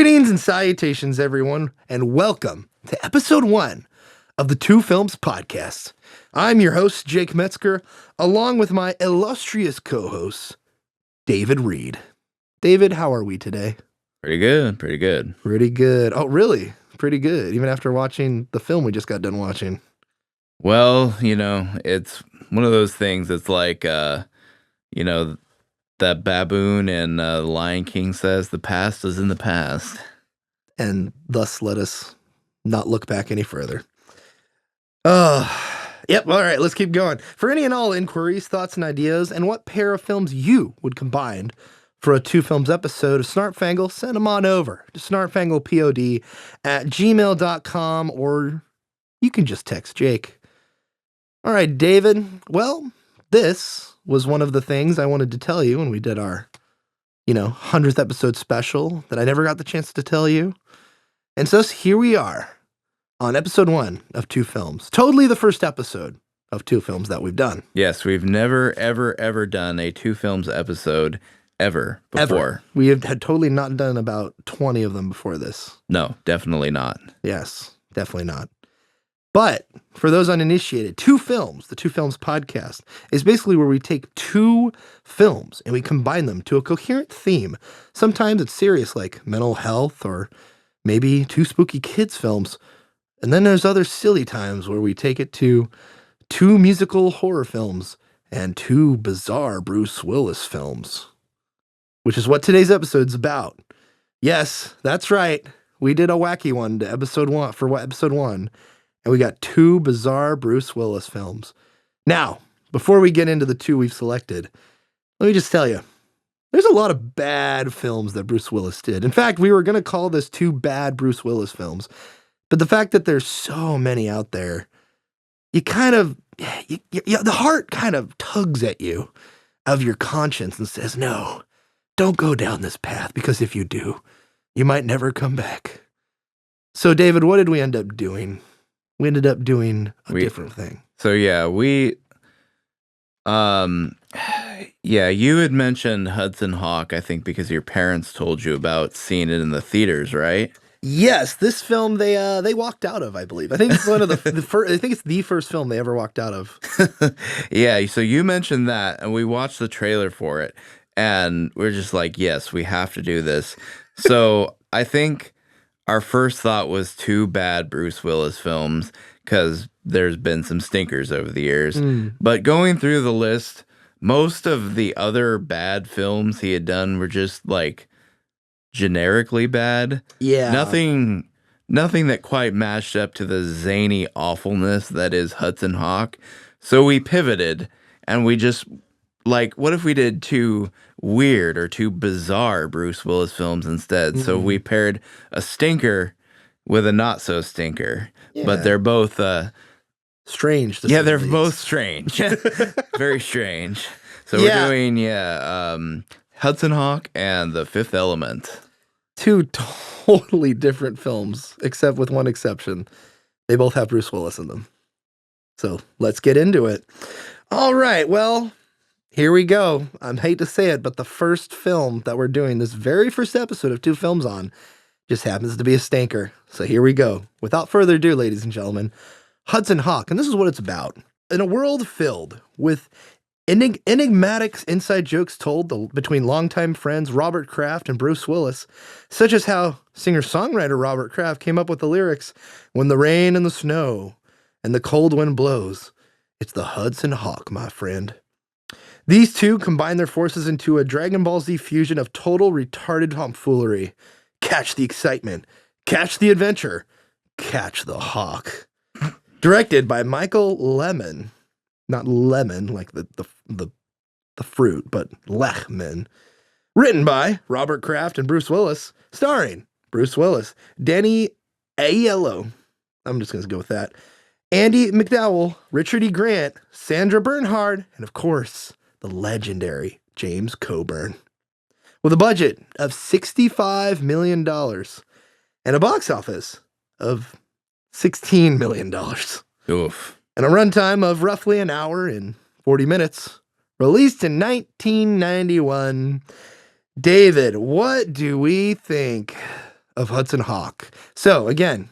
Greetings and salutations, everyone, and welcome to episode 1 of the Two Films Podcast. I'm your host, Jake Metzger, along with my illustrious co-host, David Reed. David, how are we today? Pretty good, pretty good. Pretty good. Oh, really? Pretty good, even after watching the film we just got done watching. Well, it's one of those things. It's like, that baboon in The Lion King says, the past is in the past. And thus let us not look back any further. Yep, all right, let's keep going. For any and all inquiries, thoughts, and ideas, and what pair of films you would combine for a Two Films episode of Snarp Fangle, send them on over to snarpfanglepod@gmail.com, or you can just text Jake. All right, David, well, this was one of the things I wanted to tell you when we did our, 100th episode special that I never got the chance to tell you. And so here we are on episode 1 of Two Films. Totally the first episode of Two Films that we've done. Yes, we've never, ever done a Two Films episode ever before. Ever. We had totally not done about 20 of them before this. No, definitely not. Yes, definitely not. But for those uninitiated, Two Films, the Two Films Podcast, is basically where we take two films and we combine them to a coherent theme. Sometimes it's serious, like mental health, or maybe two spooky kids films. And then there's other silly times where we take it to two musical horror films and two bizarre Bruce Willis films, which is what today's episode's about. Yes, that's right. We did a wacky one to episode 1 for episode 1. And we got two bizarre Bruce Willis films. Now, before we get into the two we've selected, let me just tell you, there's a lot of bad films that Bruce Willis did. In fact, we were going to call this two bad Bruce Willis films. But the fact that there's so many out there, the heart kind of tugs at you of your conscience and says, no, don't go down this path, because if you do, you might never come back. So, David, what did we end up doing? We ended up doing a different thing. So yeah, you had mentioned Hudson Hawk, I think, because your parents told you about seeing it in the theaters, right? Yes, this film they walked out of, I believe. I think it's one of the first. I think it's the first film they ever walked out of. Yeah, so you mentioned that, and we watched the trailer for it, and we're just like, yes, we have to do this. So I think our first thought was two bad Bruce Willis films, because there's been some stinkers over the years. But going through the list, most of the other bad films he had done were just like generically bad. Yeah. Nothing that quite matched up to the zany awfulness that is Hudson Hawk. So we pivoted, and we just, what if we did two weird or two bizarre Bruce Willis films instead? So we paired a stinker with a not so stinker, but they're both strange. They're both strange. Very strange. So we're doing Hudson Hawk and The Fifth Element. Two totally different films, except with one exception. They both have Bruce Willis in them. So let's get into it. All right, well, here we go. I hate to say it, but the first film that we're doing, this very first episode of Two Films on, just happens to be a stinker. So here we go. Without further ado, ladies and gentlemen, Hudson Hawk, and this is what it's about. In a world filled with enigmatic inside jokes told between longtime friends Robert Kraft and Bruce Willis, such as how singer-songwriter Robert Kraft came up with the lyrics, "When the rain and the snow and the cold wind blows, it's the Hudson Hawk, my friend." These two combine their forces into a Dragon Ball Z fusion of total retarded tomfoolery. Catch the excitement, catch the adventure, catch the hawk. Directed by Michael Lehmann. Not lemon like the fruit, but Lehmann. Written by Robert Kraft and Bruce Willis. Starring Bruce Willis, Danny Aiello, I'm just going to go with that, Andy McDowell, Richard E. Grant, Sandra Bernhard, and of course, the legendary James Coburn. With a budget of $65 million and a box office of $16 million. Oof. And a runtime of roughly an hour and 40 minutes. Released in 1991. David, what do we think of Hudson Hawk. So again,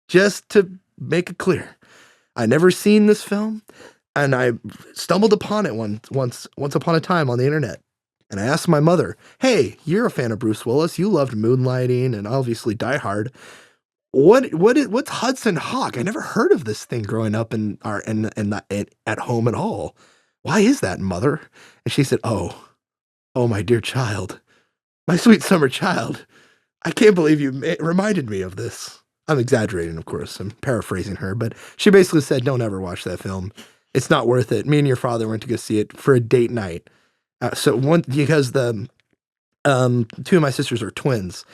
just to make it clear, I never seen this film, and I stumbled upon it once upon a time on the internet. And I asked my mother, "Hey, you're a fan of Bruce Willis. You loved Moonlighting and obviously Die Hard. What's Hudson Hawk? I never heard of this thing growing up at home at all. Why is that, mother?" And she said, "Oh, my dear child, my sweet summer child. I can't believe you reminded me of this." I'm exaggerating, of course. I'm paraphrasing her, but she basically said, "Don't ever watch that film. It's not worth it." Me and your father went to go see it for a date night. Because the two of my sisters are twins,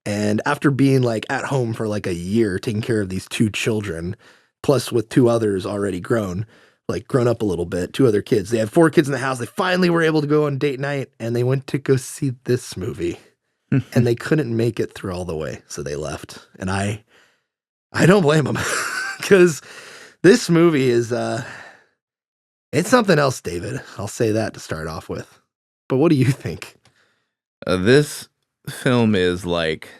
and after being like at home for like a year, taking care of these two children, plus with two others already grown up a little bit, two other kids. They had 4 kids in the house. They finally were able to go on date night, and they went to go see this movie, and they couldn't make it through all the way, so they left. And I don't blame them, because this movie is it's something else, David. I'll say that to start off with. But what do you think? This film is like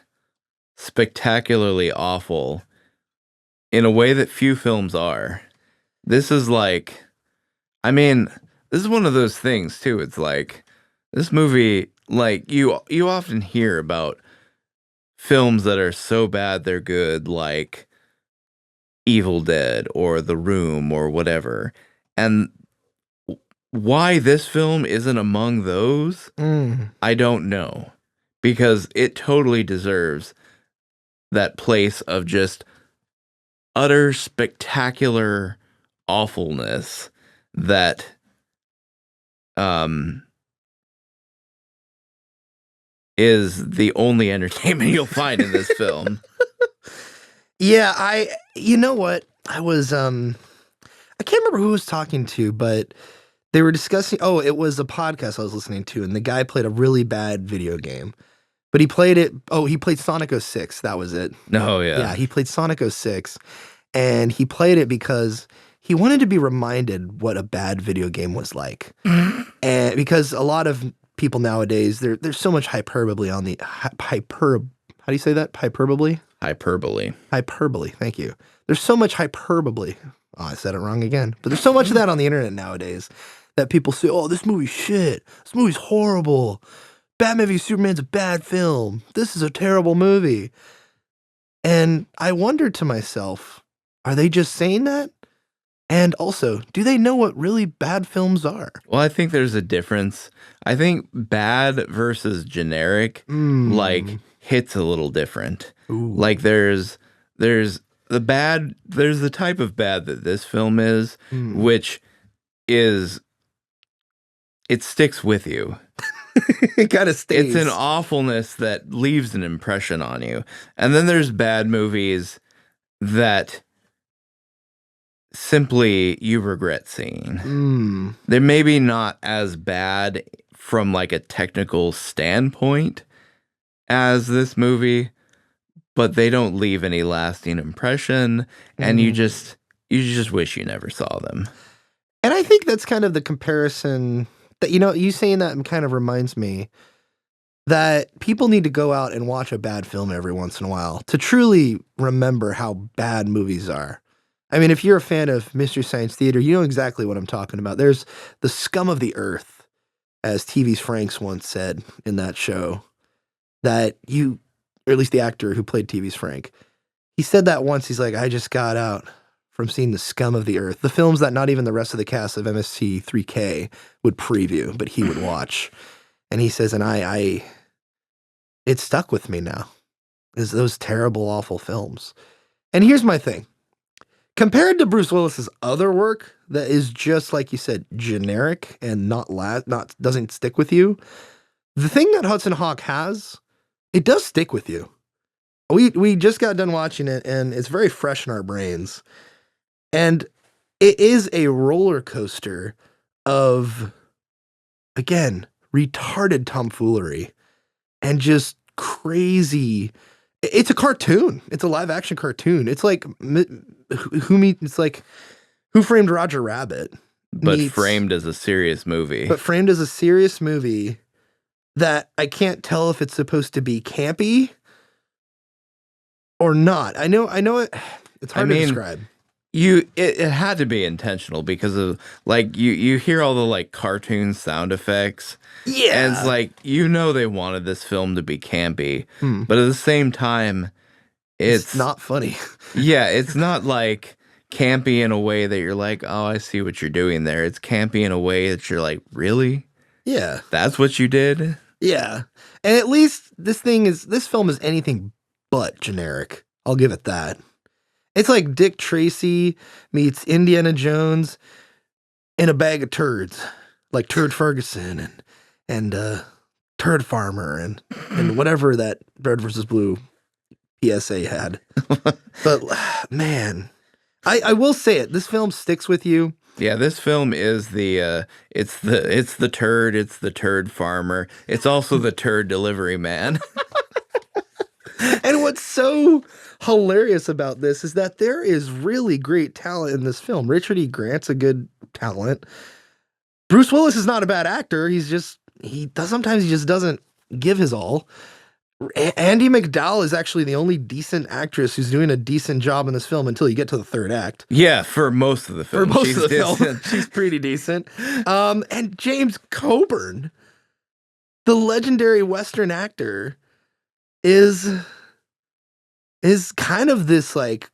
spectacularly awful in a way that few films are. This is like, I mean, this is one of those things too. It's like this movie, like you often hear about films that are so bad they're good, like Evil Dead or The Room or whatever. And why this film isn't among those, I don't know. Because it totally deserves that place of just utter spectacular awfulness that is the only entertainment you'll find in this film. Yeah, you know what? I was I can't remember who I was talking to, but they were discussing, it was a podcast I was listening to, and the guy played a really bad video game. But he played Sonic 06, that was it. Oh, yeah. Yeah, he played Sonic 06, and he played it because he wanted to be reminded what a bad video game was like. And because a lot of people nowadays, there's so much hyperbole on the how do you say that? Hyperbole? Hyperbole, thank you. There's so much hyperbole. Oh, I said it wrong again. But there's so much of that on the internet nowadays that people say, "Oh, this movie's shit. This movie's horrible. Batman v Superman's a bad film. This is a terrible movie." And I wondered to myself, are they just saying that? And also, do they know what really bad films are? Well, I think there's a difference. I think bad versus generic, like, hits a little different. Ooh. Like, there's the type of bad that this film is, which is, it sticks with you. It kind of stays. It's an awfulness that leaves an impression on you. And then there's bad movies that simply you regret seeing. They're maybe not as bad from like a technical standpoint as this movie, but they don't leave any lasting impression, and you just wish you never saw them. And I think that's kind of the comparison that, you saying that kind of reminds me that people need to go out and watch a bad film every once in a while to truly remember how bad movies are. I mean, if you're a fan of Mystery Science Theater, you know exactly what I'm talking about. There's the scum of the earth, as TV's Franks once said in that show, that or at least the actor who played TV's Frank, he said that once. He's like, "I just got out from seeing the scum of the earth," the films that not even the rest of the cast of MST3K would preview, but he would watch. And he says, and it stuck with me now, is those terrible, awful films. And here's my thing. Compared to Bruce Willis's other work that is just, like you said, generic and doesn't stick with you, the thing that Hudson Hawk has, it does stick with you. We just got done watching it, and it's very fresh in our brains. And it is a roller coaster of, again, retarded tomfoolery and just crazy. It's a cartoon. It's a live action cartoon. It's like Who Framed Roger Rabbit, but framed as a serious movie. But framed as a serious movie that I can't tell if it's supposed to be campy or not. I know it. It's hard to describe. It had to be intentional because of like you hear all the like cartoon sound effects. Yeah. And it's like, they wanted this film to be campy, but at the same time, it's not funny. Yeah, it's not like campy in a way that you're like, oh, I see what you're doing there. It's campy in a way that you're like, really? Yeah. That's what you did? Yeah. And at least this film is anything but generic. I'll give it that. It's like Dick Tracy meets Indiana Jones in a bag of turds, like Turd Ferguson and Turd Farmer and whatever that Red versus Blue PSA had. But man, I will say it. This film sticks with you. Yeah, this film is it's the turd farmer. It's also the turd delivery man. And what's so hilarious about this is that there is really great talent in this film. Richard E. Grant's a good talent. Bruce Willis is not a bad actor. Sometimes he just doesn't give his all. Andie MacDowell is actually the only decent actress who's doing a decent job in this film until you get to the third act. Yeah, for most of the film. She's pretty decent. And James Coburn, the legendary Western actor, is kind of this like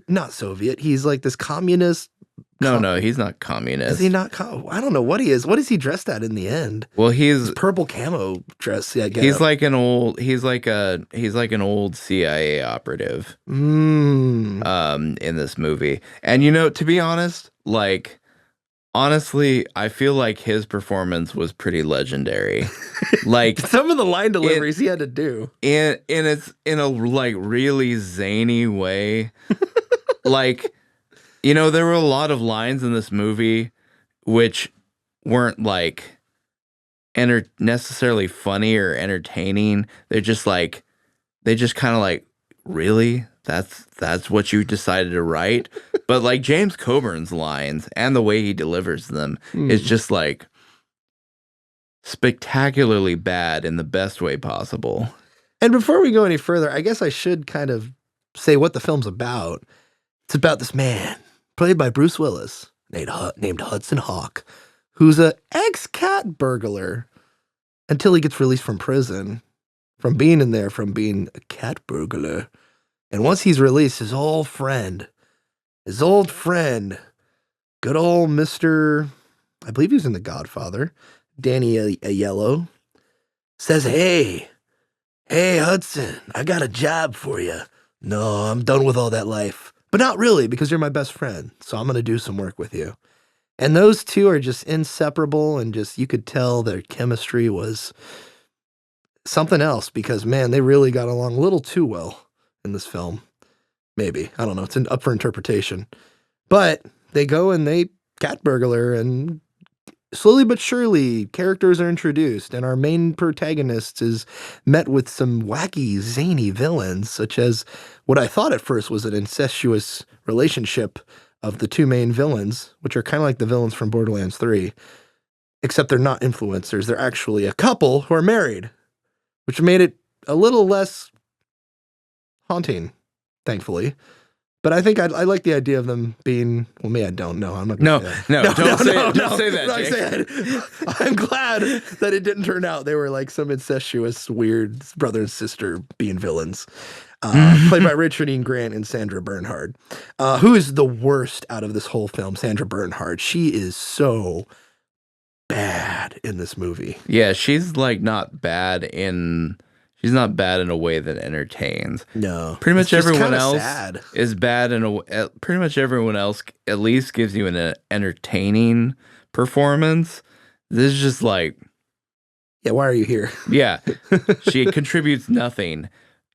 not Soviet. He's like this communist. No, he's not communist. Is he not? I don't know what he is. What is he dressed at in the end? Well, he's his purple camo dress. Yeah, he's like an old CIA operative. In this movie, and to be honest, honestly, I feel like his performance was pretty legendary. Like some of the line deliveries he had to do, and it's in a like really zany way. Like, there were a lot of lines in this movie which weren't like necessarily funny or entertaining. They just kind of like, really? That's what you decided to write? But like James Coburn's lines and the way he delivers them is just like spectacularly bad in the best way possible. And before we go any further, I guess I should kind of say what the film's about. It's about this man, played by Bruce Willis, named Hudson Hawk, who's an ex-cat burglar until he gets released from prison, from being a cat burglar. And once he's released, his old friend, good old Mr., I believe he was in The Godfather, Danny Aiello, says, Hey, Hudson, I got a job for you. No, I'm done with all that life. But not really, because you're my best friend, so I'm going to do some work with you. And those two are just inseparable, and just you could tell their chemistry was something else, because, man, they really got along a little too well in this film. Maybe. I don't know. It's up for interpretation. But they go and they cat burglar, and slowly but surely characters are introduced, and our main protagonist is met with some wacky, zany villains, such as what I thought at first was an incestuous relationship of the two main villains, which are kind of like the villains from Borderlands 3, except they're not influencers. They're actually a couple who are married, which made it a little less haunting, thankfully. But I think I like the idea of them being, well, me, I don't know. I'm not don't say that, Jake. I'm glad that it didn't turn out they were like some incestuous, weird brother and sister being villains. Played by Richard E. Grant and Sandra Bernhard, who is the worst out of this whole film. Sandra Bernhard. She is so bad in this movie. Yeah, she's not bad in a way that entertains. No. Pretty much everyone else is bad pretty much everyone else at least gives you an entertaining performance. This is just like, yeah, why are you here? Yeah. She contributes nothing.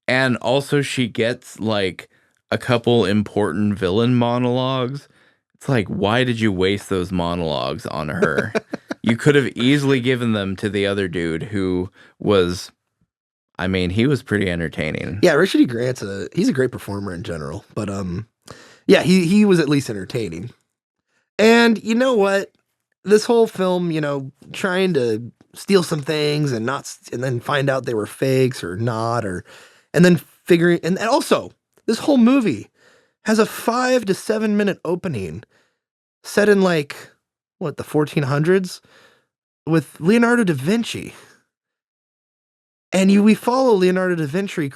And also she gets like a couple important villain monologues. It's like, why did you waste those monologues on her? You could have easily given them to the other dude who was, he was pretty entertaining. Yeah, Richard E. Grant's he's a great performer in general, but yeah, he was at least entertaining. And you know what? This whole film, trying to steal some things and then find out they were fakes or not, and then figuring, and also this whole movie has a 5 to 7 minute opening set in like, what, the 1400s with Leonardo da Vinci. And we follow Leonardo da Vinci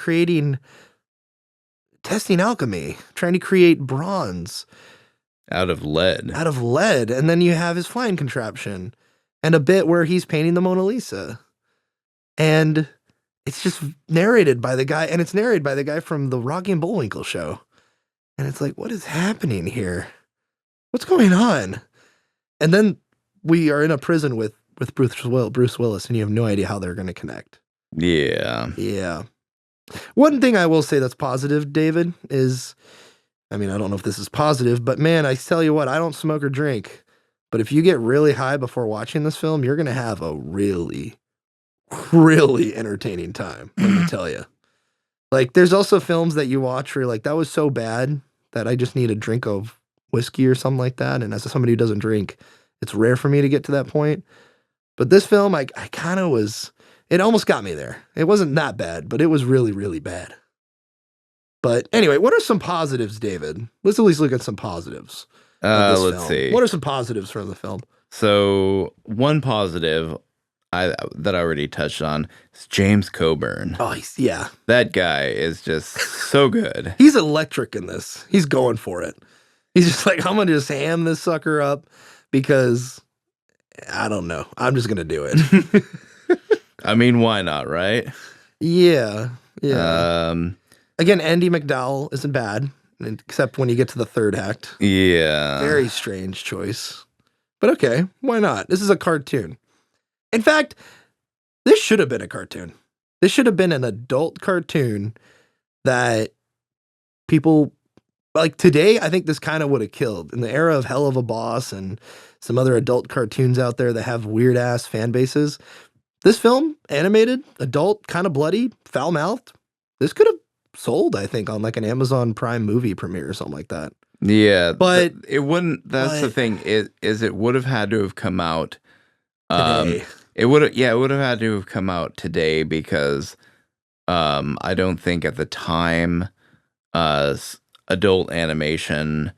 testing alchemy, trying to create bronze. Out of lead. And then you have his flying contraption and a bit where he's painting the Mona Lisa. And it's just narrated by the guy, and it's narrated by the guy from the Rocky and Bullwinkle show. And it's like, what is happening here? What's going on? And then we are in a prison with Bruce Willis, and you have no idea how they're going to connect. Yeah. Yeah. One thing I will say that's positive, David, is, I mean, I don't know if this is positive, but man, I tell you what, I don't smoke or drink. But if you get really high before watching this film, you're going to have a really, really entertaining time, let me tell you. Like, there's also films that you watch where you're like, that was so bad that I just need a drink of whiskey or something like that. And as somebody who doesn't drink, it's rare for me to get to that point. But this film, I kind of was, it almost got me there. It wasn't that bad, but it was really, really bad. But anyway, what are some positives, David? Let's at least look at some positives. Let's see. What are some positives from the film? So one positive that I already touched on is James Coburn. Oh, yeah. That guy is just so good. He's electric in this. He's going for it. He's just like, I'm going to just ham this sucker up because, I don't know. I'm just going to do it. I mean, why not, right? Yeah. Again, Andy McDowell isn't bad, except when you get to the third act. Yeah. Very strange choice. But okay, why not? This is a cartoon. In fact, this should have been a cartoon. This should have been an adult cartoon that people, like today, I think this kind of would have killed. In the era of Hell of a Boss and some other adult cartoons out there that have weird-ass fan bases, this film, animated, adult, kind of bloody, foul-mouthed, this could have sold, I think, on like an Amazon Prime movie premiere or something like that. Yeah, but it wouldn't. That's the thing. It would have had to have come out today. It would have had to have come out today because I don't think at the time adult animation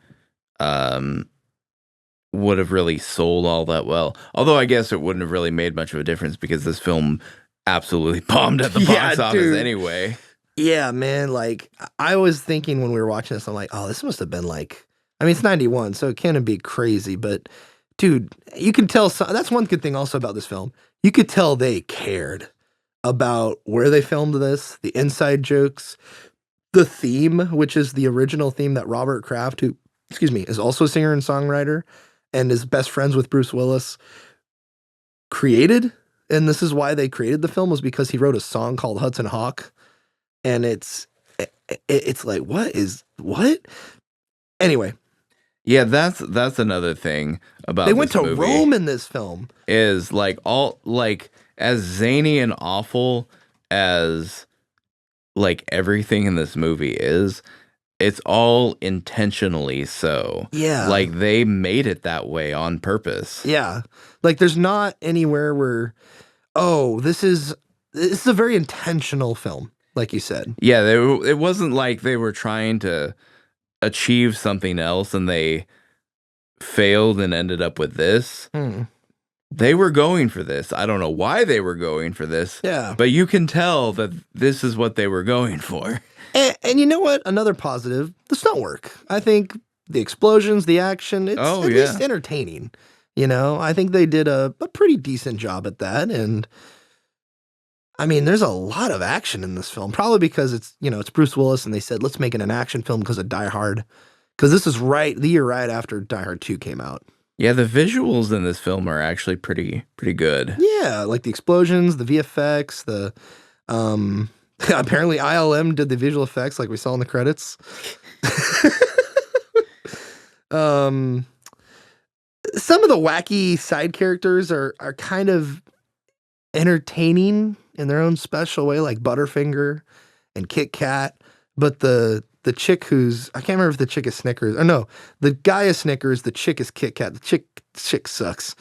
would have really sold all that well. Although I guess it wouldn't have really made much of a difference because this film absolutely bombed at the box office anyway. Yeah, man, like, I was thinking when we were watching this, I'm like, oh, this must have been like, I mean, it's 91, so it can't be crazy, but, dude, you can tell, that's one good thing also about this film. You could tell they cared about where they filmed this, the inside jokes, the theme, which is the original theme that Robert Kraft, who, is also a singer and songwriter, and is best friends with Bruce Willis, created, and this is why they created the film, was because he wrote a song called Hudson Hawk. And it's like, what? Anyway. Yeah, that's another thing about they went this to movie Rome in this film. Is like as zany and awful as like everything in this movie is, it's all intentionally so. Yeah. Like they made it that way on purpose. Yeah. Like there's not anywhere where, oh, this is a very intentional film. Like you said. Yeah, it wasn't like they were trying to achieve something else and they failed and ended up with this. They were going for this. I don't know why they were going for this. Yeah. But you can tell that this is what they were going for. And you know what? Another positive, the stunt work. I think the explosions, the action, it's at least entertaining. You know, I think they did a pretty decent job at that. And I mean, there's a lot of action in this film, probably because it's Bruce Willis and they said, let's make it an action film because of Die Hard. Because this is the year right after Die Hard 2 came out. Yeah, the visuals in this film are actually pretty good. Yeah, like the explosions, the VFX, the apparently ILM did the visual effects like we saw in the credits. Some of the wacky side characters are kind of entertaining in their own special way, like Butterfinger and Kit Kat. But the chick who's, I can't remember if the chick is Snickers. Or no, the guy is Snickers, the chick is Kit Kat. The chick sucks.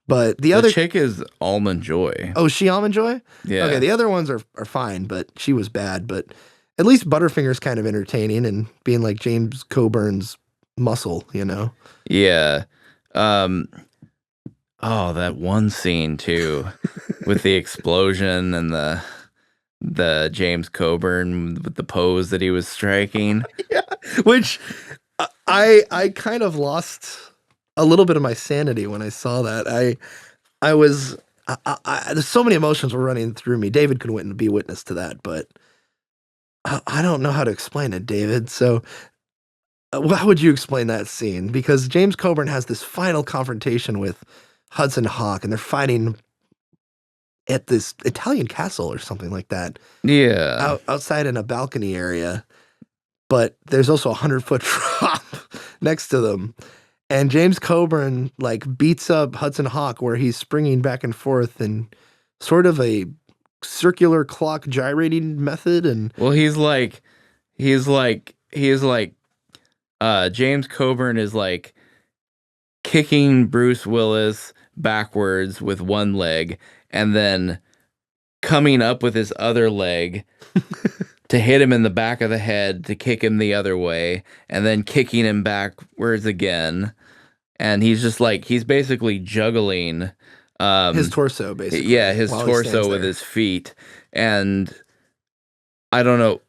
But the other chick is Almond Joy. Oh, is she Almond Joy? Yeah. Okay, the other ones are fine, but she was bad. But At least Butterfinger's kind of entertaining and being like James Coburn's muscle, you know? Yeah. Oh, that one scene too, with the explosion and the James Coburn with the pose that he was striking. Yeah, which I kind of lost a little bit of my sanity when I saw that. I was there's so many emotions were running through me. David could be witness to that, but I don't know how to explain it, David. So, how would you explain that scene? Because James Coburn has this final confrontation with Hudson Hawk, and they're fighting at this Italian castle or something like that. Yeah. Outside in a balcony area. But there's also a 100-foot drop next to them. And James Coburn like beats up Hudson Hawk where he's springing back and forth in sort of a circular clock gyrating method. And Well, he's like James Coburn is like kicking Bruce Willis backwards with one leg and then coming up with his other leg to hit him in the back of the head to kick him the other way, and then kicking him backwards again. And he's just like, he's basically juggling his torso, basically. Yeah, his torso with his feet. And I don't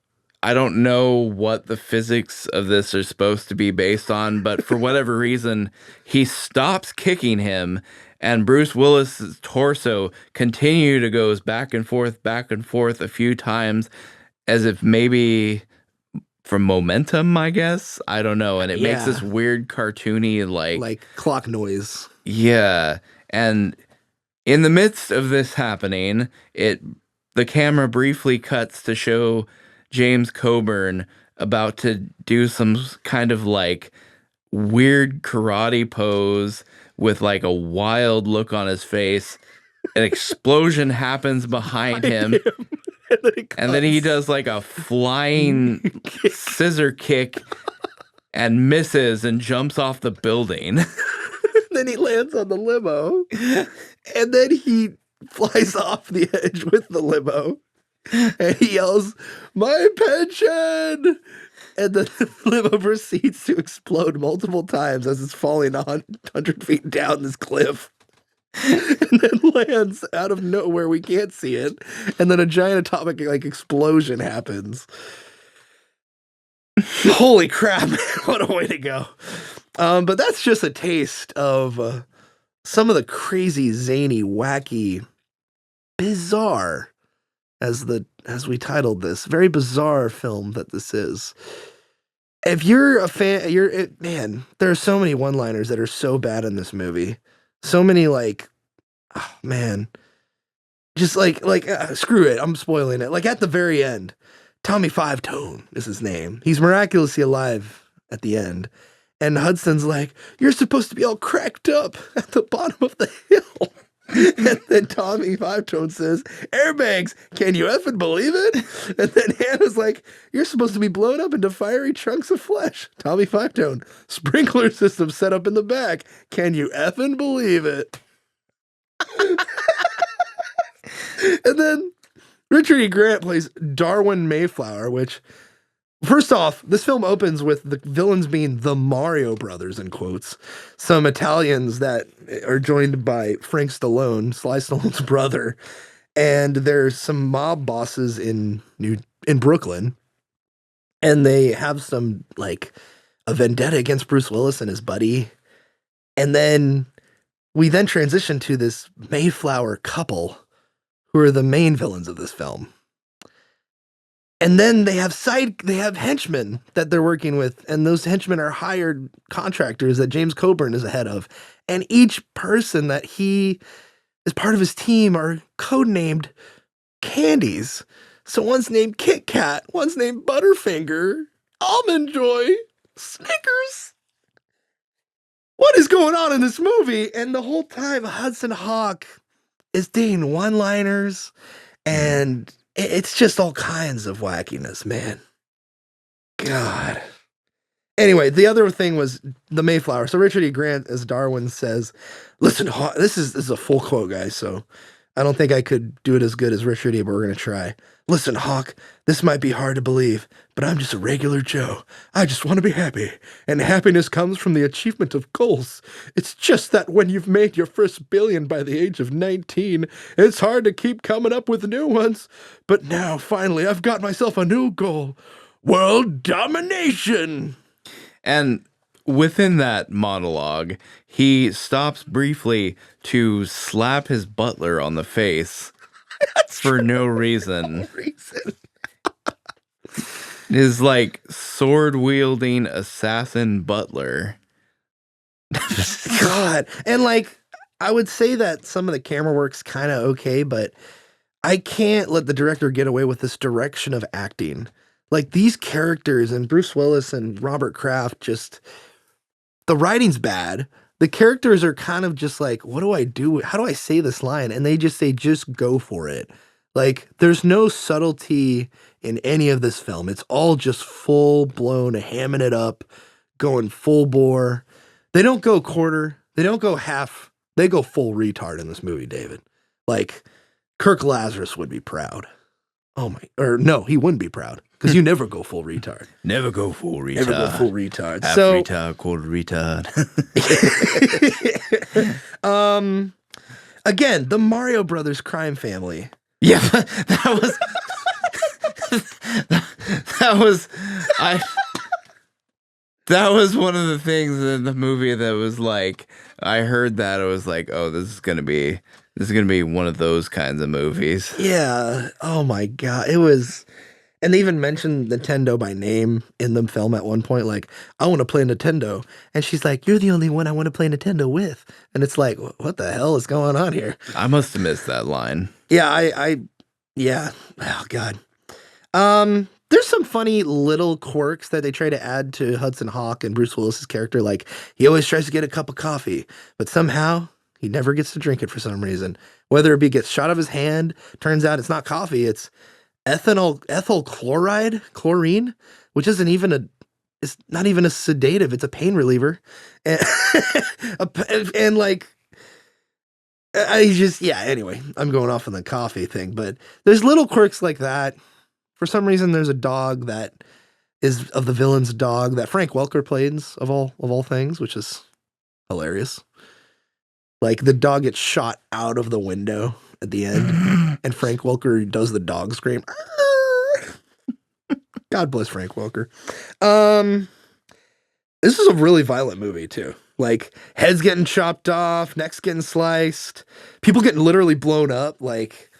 know what the physics of this are supposed to be based on, but for whatever reason, he stops kicking him, and Bruce Willis's torso goes back and forth a few times, as if maybe from momentum, I guess. I don't know. And it makes this weird cartoony like clock noise. Yeah. And in the midst of this happening, the camera briefly cuts to show James Coburn about to do some kind of like weird karate pose with like a wild look on his face. An explosion happens behind him. And then he does like a flying scissor kick and misses and jumps off the building. Then he lands on the limo. And then he flies off the edge with the limo. And he yells, "My pension!" And the limo proceeds to explode multiple times as it's falling 100 feet down this cliff. And then lands out of nowhere. We can't see it. And then a giant atomic like explosion happens. Holy crap, man. What a way to go. But that's just a taste of some of the crazy, zany, wacky, bizarre, as we titled this, very bizarre film that this is. If you're a fan, man, there are so many one-liners that are so bad in this movie. So many like, oh man, just like screw it, I'm spoiling it. Like at the very end, Tommy Five Tone is his name. He's miraculously alive at the end. And Hudson's like, "You're supposed to be all cracked up at the bottom of the hill." And then Tommy Five Tone says, "Airbags, can you effing believe it?" And then Hannah's like, "You're supposed to be blown up into fiery chunks of flesh." Tommy Five Tone, "Sprinkler system set up in the back. Can you effing believe it?" And then Richard E. Grant plays Darwin Mayflower, which, first off, this film opens with the villains being the Mario Brothers, in quotes. Some Italians that are joined by Frank Stallone, Sly Stallone's brother. And there's some mob bosses in Brooklyn. And they have some, like, a vendetta against Bruce Willis and his buddy. And then we then transition to this Mayflower couple who are the main villains of this film. And then they have henchmen that they're working with, and those henchmen are hired contractors that James Coburn is ahead of. And each person that he is part of his team are codenamed candies. So one's named Kit Kat, one's named Butterfinger, Almond Joy, Snickers. What is going on in this movie? And the whole time, Hudson Hawk is doing one-liners, and it's just all kinds of wackiness, man. God. Anyway, the other thing was the Mayflower. So Richard E. Grant, as Darwin says, "Listen, this is a full quote, guys, so I don't think I could do it as good as Richard E., but we're going to try. Listen, Hawk, this might be hard to believe, but I'm just a regular Joe. I just want to be happy, and happiness comes from the achievement of goals. It's just that when you've made your first billion by the age of 19, it's hard to keep coming up with new ones. But now, finally, I've got myself a new goal. World domination! And within that monologue, he stops briefly to slap his butler on the face for no reason. His like sword wielding assassin butler. God. And like, I would say that some of the camera work's kind of okay, but I can't let the director get away with this direction of acting. Like these characters and Bruce Willis and Robert Kraft, just the writing's bad. The characters are kind of just like, what do I do? How do I say this line? And they just say, just go for it. Like there's no subtlety in any of this film. It's all just full blown hamming it up, going full bore. They don't go quarter. They don't go half. They go full retard in this movie, David. Like Kirk Lazarus would be proud. Oh my, or no, he wouldn't be proud because you never go full retard. Never go full retard. Never go full retard. Half So, retard, quarter retard. again, the Mario Brothers crime family. Yeah, that was that was one of the things in the movie that was like, I heard that I was like, oh, this is gonna be one of those kinds of movies. Yeah. Oh my God. It was, and they even mentioned Nintendo by name in the film at one point. Like, I want to play Nintendo, and she's like, "You're the only one I want to play Nintendo with." And it's like, what the hell is going on here? I must have missed that line. Yeah. Yeah. Oh God. There's some funny little quirks that they try to add to Hudson Hawk and Bruce Willis's character. Like, he always tries to get a cup of coffee, but somehow he never gets to drink it for some reason. Whether it be gets shot out of his hand, turns out it's not coffee, it's ethyl chlorine, which isn't even it's not even a sedative, it's a pain reliever. And, and like, anyway, I'm going off on the coffee thing, but there's little quirks like that. For some reason, there's a dog that is of the villain's dog that Frank Welker plays of all things, which is hilarious. Like the dog gets shot out of the window at the end, and Frank Welker does the dog scream. God bless Frank Welker. This is a really violent movie too. Like heads getting chopped off, necks getting sliced, people getting literally blown up. Like,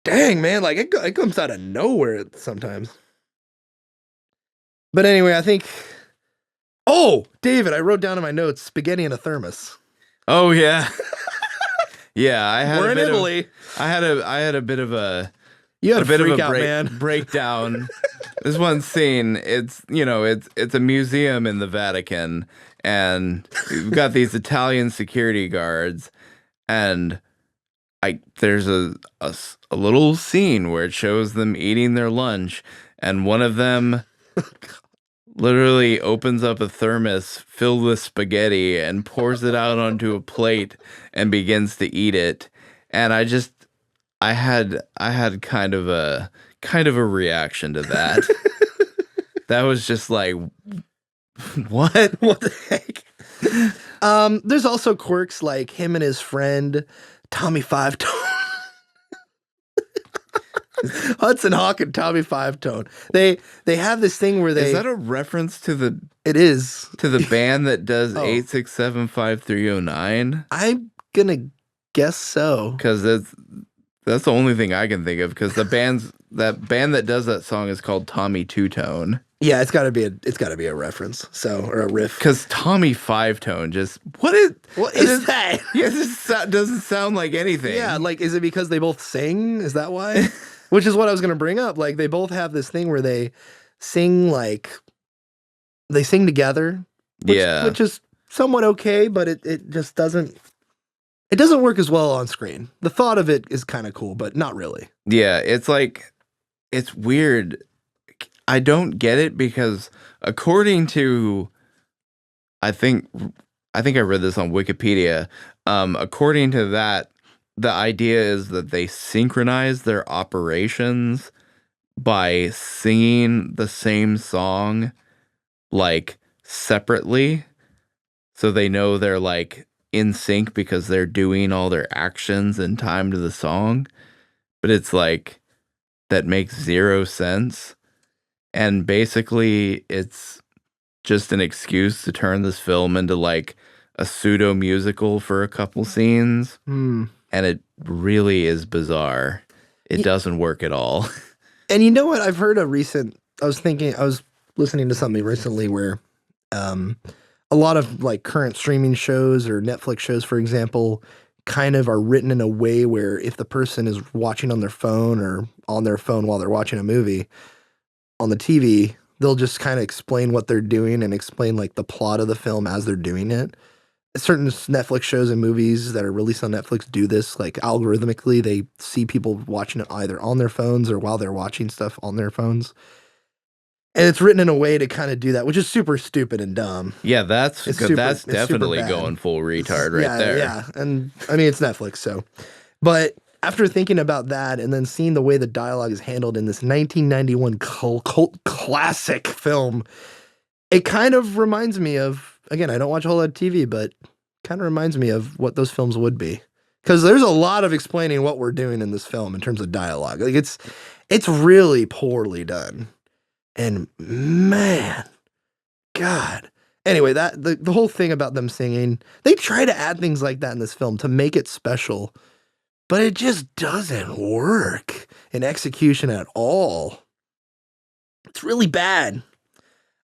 dang man, like it comes out of nowhere sometimes. But anyway, I think. Oh, David, I wrote down in my notes spaghetti in a thermos. Oh yeah, yeah. I had We're in Italy. I had a bit of a. You had a bit of a man. breakdown. This one scene, it's a museum in the Vatican, and we've got these Italian security guards, and there's a little scene where it shows them eating their lunch, and one of them literally opens up a thermos filled with spaghetti and pours it out onto a plate and begins to eat it, and I had kind of a reaction to that. That was just like, what? What the heck? There's also quirks like him and his friend Tommy Five Tone. Hudson Hawk and Tommy Five Tone. They have this thing where they. Is that a reference to the? It is to the band that does 8675309. I'm gonna guess so because that's the only thing I can think of. Because that band that does that song is called Tommy Two Tone. Yeah, it's got to be a reference. So or a riff. Because Tommy Five Tone just what is that? Yeah, this doesn't sound like anything. Yeah, like is it because they both sing? Is that why? Which is what I was gonna bring up. Like they both have this thing where they sing together. Which is somewhat okay, but it just doesn't. It doesn't work as well on screen. The thought of it is kind of cool, but not really. Yeah, it's weird. I don't get it because according to, I think I read this on Wikipedia. According to that, the idea is that they synchronize their operations by singing the same song like separately, so they know they're like in sync because they're doing all their actions in time to the song. But it's like that makes zero sense. And basically it's just an excuse to turn this film into like a pseudo musical for a couple scenes. Hmm. And it really is bizarre. It doesn't work at all. And you know what? I've heard I was listening to something recently where a lot of like current streaming shows or Netflix shows, for example, kind of are written in a way where if the person is watching on their phone or on their phone while they're watching a movie on the TV, they'll just kind of explain what they're doing and explain like the plot of the film as they're doing it. Certain Netflix shows and movies that are released on Netflix do this, like algorithmically. They see people watching it either on their phones or while they're watching stuff on their phones. And it's written in a way to kind of do that, which is super stupid and dumb. Yeah, that's definitely bad. going full retard right there. Yeah, and I mean, it's Netflix, so. But after thinking about that and then seeing the way the dialogue is handled in this 1991 cult classic film, it kind of reminds me of, again, I don't watch a whole lot of TV, but kind of reminds me of what those films would be. Because there's a lot of explaining what we're doing in this film in terms of dialogue. Like it's really poorly done. And man, God. Anyway, the whole thing about them singing, they try to add things like that in this film to make it special, but it just doesn't work in execution at all. It's really bad.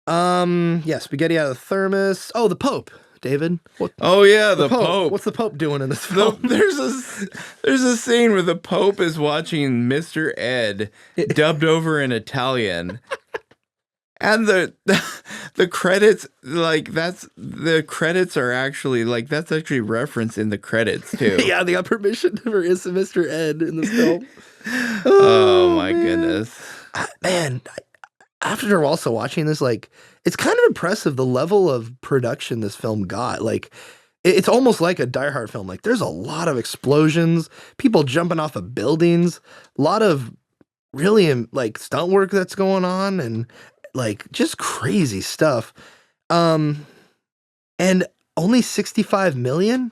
Yeah, spaghetti out of the thermos. Oh, the Pope, David. Oh yeah, the Pope. What's the Pope doing in this film? There's a scene where the Pope is watching Mr. Ed dubbed over in Italian. And the credits, like the credits are actually like that's actually referenced in the credits too. Yeah, they got permission for Mr. Ed in this film. Oh my goodness, man! After also watching this, like it's kind of impressive the level of production this film got. Like it's almost like a Die Hard film. Like there's a lot of explosions, people jumping off of buildings, a lot of really like stunt work that's going on, and like just crazy stuff. And only 65 million.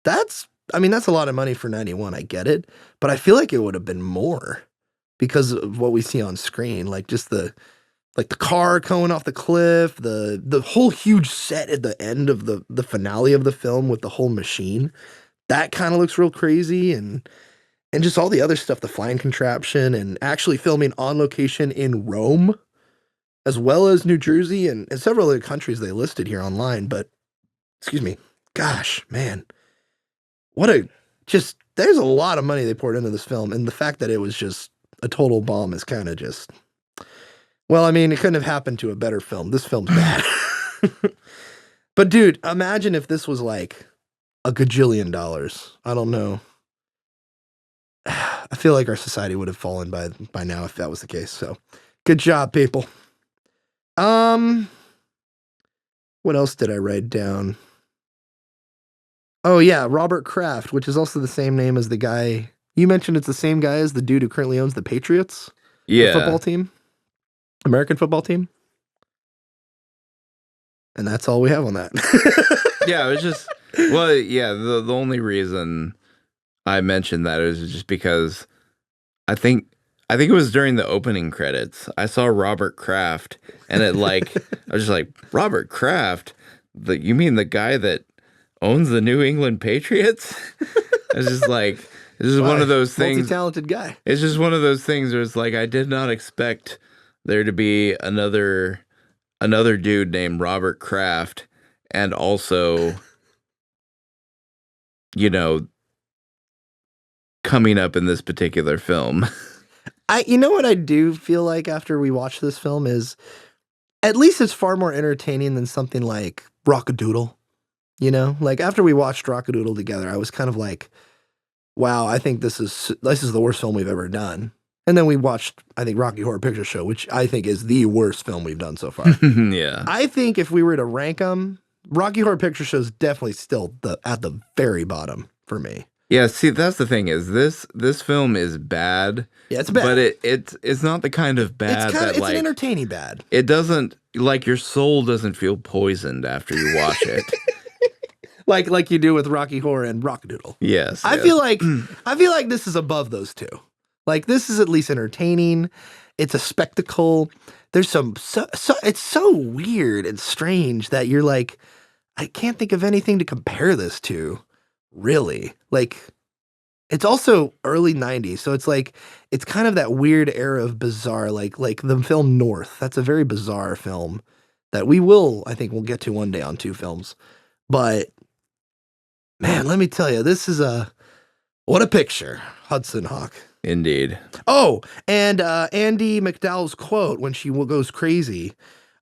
That's a lot of money for 91. I get it, but I feel like it would have been more because of what we see on screen. Like just the car going off the cliff, the whole huge set at the end of the finale of the film with the whole machine. That kind of looks real crazy, and just all the other stuff, the flying contraption and actually filming on location in Rome, as well as New Jersey and several other countries they listed here online. But, excuse me, gosh, man, there's a lot of money they poured into this film. And the fact that it was just a total bomb is kind of just, well, I mean, it couldn't have happened to a better film. This film's bad. But dude, imagine if this was like $1 gajillion. I don't know. I feel like our society would have fallen by now if that was the case. So good job, people. What else did I write down? Oh yeah, Robert Kraft, which is also the same name as the guy you mentioned. It's the same guy as the dude who currently owns the Patriots, the football team, American football team. And that's all we have on that. Yeah, it was just, well, yeah, the only reason I mentioned that is just because I think it was during the opening credits. I saw Robert Kraft, and I was just like, Robert Kraft? You mean the guy that owns the New England Patriots? It's just like, this is one of those things. Multi-talented guy. It's just one of those things where it's like, I did not expect there to be another dude named Robert Kraft, and also, coming up in this particular film. You know what I do feel like after we watch this film is, at least it's far more entertaining than something like Rock-a-Doodle. Like after we watched Rock-a-Doodle together, I was kind of like, wow, I think this is the worst film we've ever done. And then we watched, I think, Rocky Horror Picture Show, which I think is the worst film we've done so far. Yeah. I think if we were to rank them, Rocky Horror Picture Show is definitely still at the very bottom for me. Yeah, see, that's the thing is this film is bad. Yeah, it's bad. But it's not the kind of bad that It's like an entertaining bad. it doesn't like your soul doesn't feel poisoned after you watch it. like you do with Rocky Horror and Rockadoodle. Yes. I feel like this is above those two. Like this is at least entertaining. It's a spectacle. There's it's so weird and strange that you're like, I can't think of anything to compare this to, really. Like, it's also early 90s, so it's like, it's kind of that weird era of bizarre, like the film North. That's a very bizarre film that I think we'll get to one day on Two Films. But, man, let me tell you, this is what a picture, Hudson Hawk. Indeed. Oh, and Andie MacDowell's quote when she goes crazy,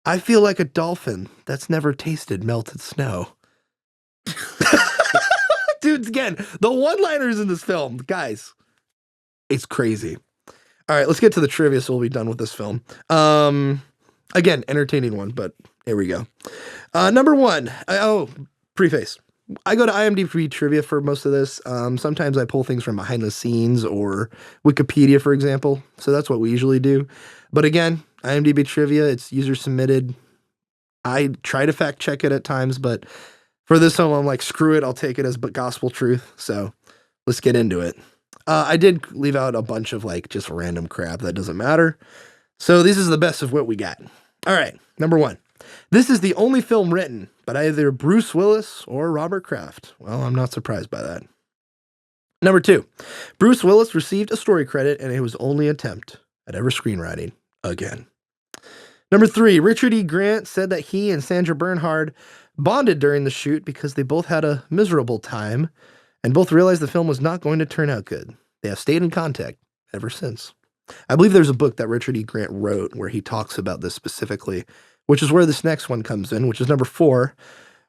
I feel like a dolphin that's never tasted melted snow. Dude, again, the one-liners in this film, guys, it's crazy. All right, let's get to the trivia so we'll be done with this film. Again, entertaining one, but here we go. Number one. Preface. I go to IMDb trivia for most of this. Sometimes I pull things from behind the scenes or Wikipedia, for example. So that's what we usually do. But again, IMDb trivia, it's user submitted. I try to fact check it at times, but for this one, I'm like, screw it. I'll take it as gospel truth. So let's get into it. I did leave out a bunch of like just random crap that doesn't matter. So this is the best of what we got. All right. Number one. This is the only film written by either Bruce Willis or Robert Kraft. Well, I'm not surprised by that. Number two. Bruce Willis received a story credit and it was only attempt at ever screenwriting again. Number three. Richard E. Grant said that he and Sandra Bernhard bonded during the shoot because they both had a miserable time and both realized the film was not going to turn out good. They have stayed in contact ever since. I believe there's a book that Richard E. Grant wrote where he talks about this specifically, which is where this next one comes in, which is number four.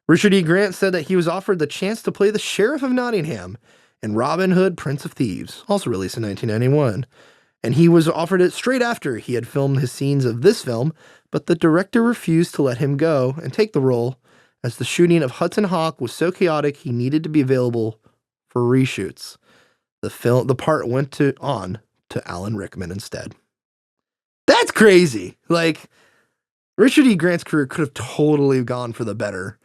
Richard E. Grant said that he was offered the chance to play the Sheriff of Nottingham in Robin Hood, Prince of Thieves, also released in 1991. And he was offered it straight after he had filmed his scenes of this film, but the director refused to let him go and take the role as the shooting of Hudson Hawk was so chaotic he needed to be available for reshoots. The part went on to Alan Rickman instead. That's crazy. Like, Richard E. Grant's career could have totally gone for the better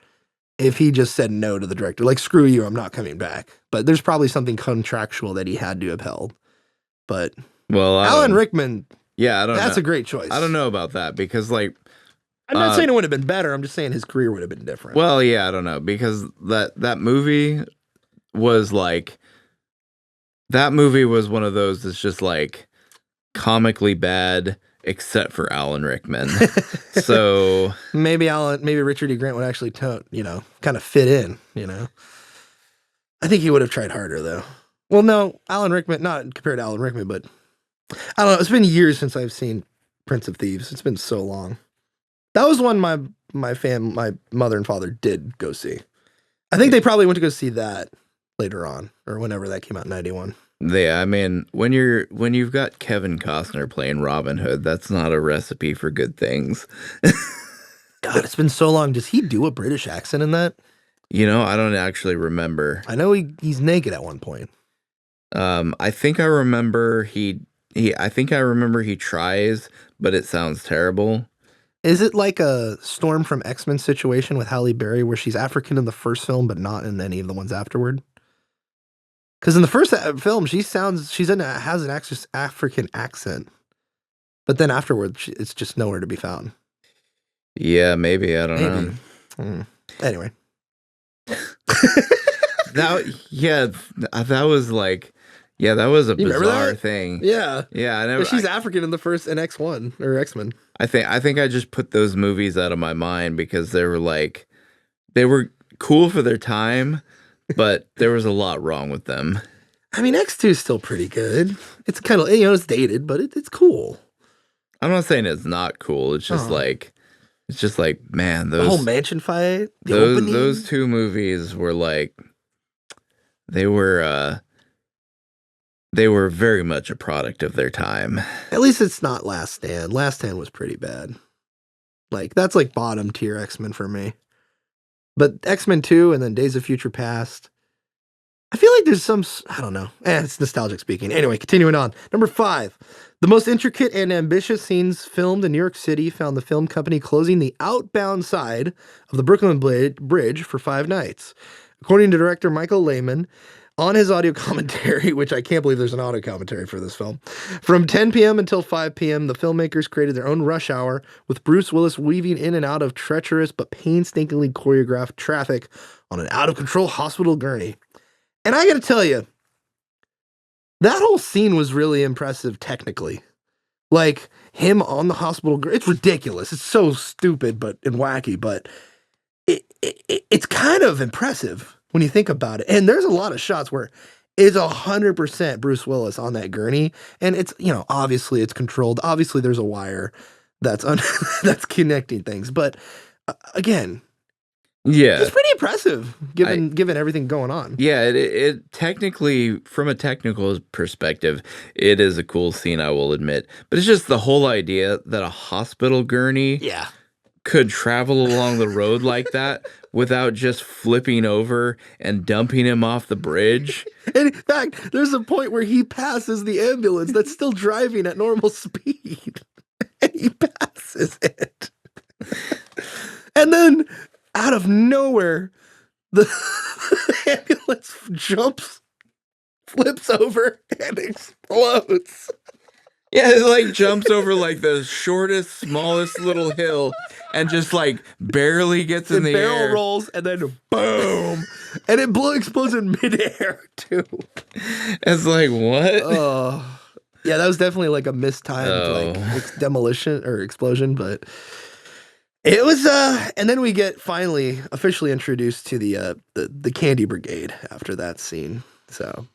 if he just said no to the director. Like, screw you, I'm not coming back. But there's probably something contractual that he had to upheld. But Alan Rickman, yeah, that's a great choice. I don't know about that because, like, I'm not saying it would have been better. I'm just saying his career would have been different. Well, yeah, I don't know because that movie was like, that movie was one of those that's just like comically bad, except for Alan Rickman. So maybe Richard E. Grant would actually, kind of fit in. I think he would have tried harder though. Well, no, Alan Rickman, not compared to Alan Rickman, but I don't know. It's been years since I've seen Prince of Thieves. It's been so long. That was one my mother and father did go see. I think they probably went to go see that later on or whenever that came out in 91. Yeah, I mean, when you've got Kevin Costner playing Robin Hood, that's not a recipe for good things. God, it's been so long. Does he do a British accent in that? I don't actually remember. I know he's naked at one point. I think I remember he tries, but it sounds terrible. Is it like a Storm from X-Men situation with Halle Berry where she's African in the first film but not in any of the ones afterward? Because in the first film, has an African accent, but then afterward, it's just nowhere to be found. Yeah, maybe. I don't know. Anyway. That was like, that was a bizarre thing. Yeah. Yeah, I never. She's African in the first in X1 or X-Men. I think I just put those movies out of my mind because they were cool for their time, but there was a lot wrong with them. I mean, X2 is still pretty good. It's kind of, it's dated, but it's cool. I'm not saying it's not cool. It's just like, man, the whole mansion fight, those two movies were like, they were very much a product of their time. At least it's not Last Stand. Last Stand was pretty bad. Like, that's like bottom tier X-Men for me. But X-Men 2 and then Days of Future Past, I feel like there's some, I don't know. It's nostalgic speaking. Anyway, continuing on. Number 5. The most intricate and ambitious scenes filmed in New York City found the film company closing the outbound side of the Brooklyn Bridge for 5 nights. According to director Michael Lehman, on his audio commentary, which I can't believe there's an audio commentary for this film, from 10 p.m. until 5 p.m., the filmmakers created their own rush hour, with Bruce Willis weaving in and out of treacherous but painstakingly choreographed traffic on an out-of-control hospital gurney. And I gotta tell you, that whole scene was really impressive technically. Like, him on the hospital gurney, it's ridiculous. It's so stupid and wacky, but it's kind of impressive when you think about it. And there's a lot of shots where it's 100% Bruce Willis on that gurney. And it's, obviously it's controlled. Obviously there's a wire that's that's connecting things. But again, yeah, it's pretty impressive given everything going on. Yeah, it technically, from a technical perspective, it is a cool scene, I will admit. But it's just the whole idea that a hospital gurney could travel along the road like that without just flipping over and dumping him off the bridge. And in fact, there's a point where he passes the ambulance that's still driving at normal speed. And he passes it. And then, out of nowhere, the ambulance flips over, and explodes. Yeah, it like jumps over like the shortest, smallest little hill and just like barely gets in the air. Barrel rolls, and then boom. And it explodes in midair, too. It's like, what? Oh. Yeah, that was definitely like a mistimed demolition or explosion, but it was and then we get finally officially introduced to the Candy Brigade after that scene. So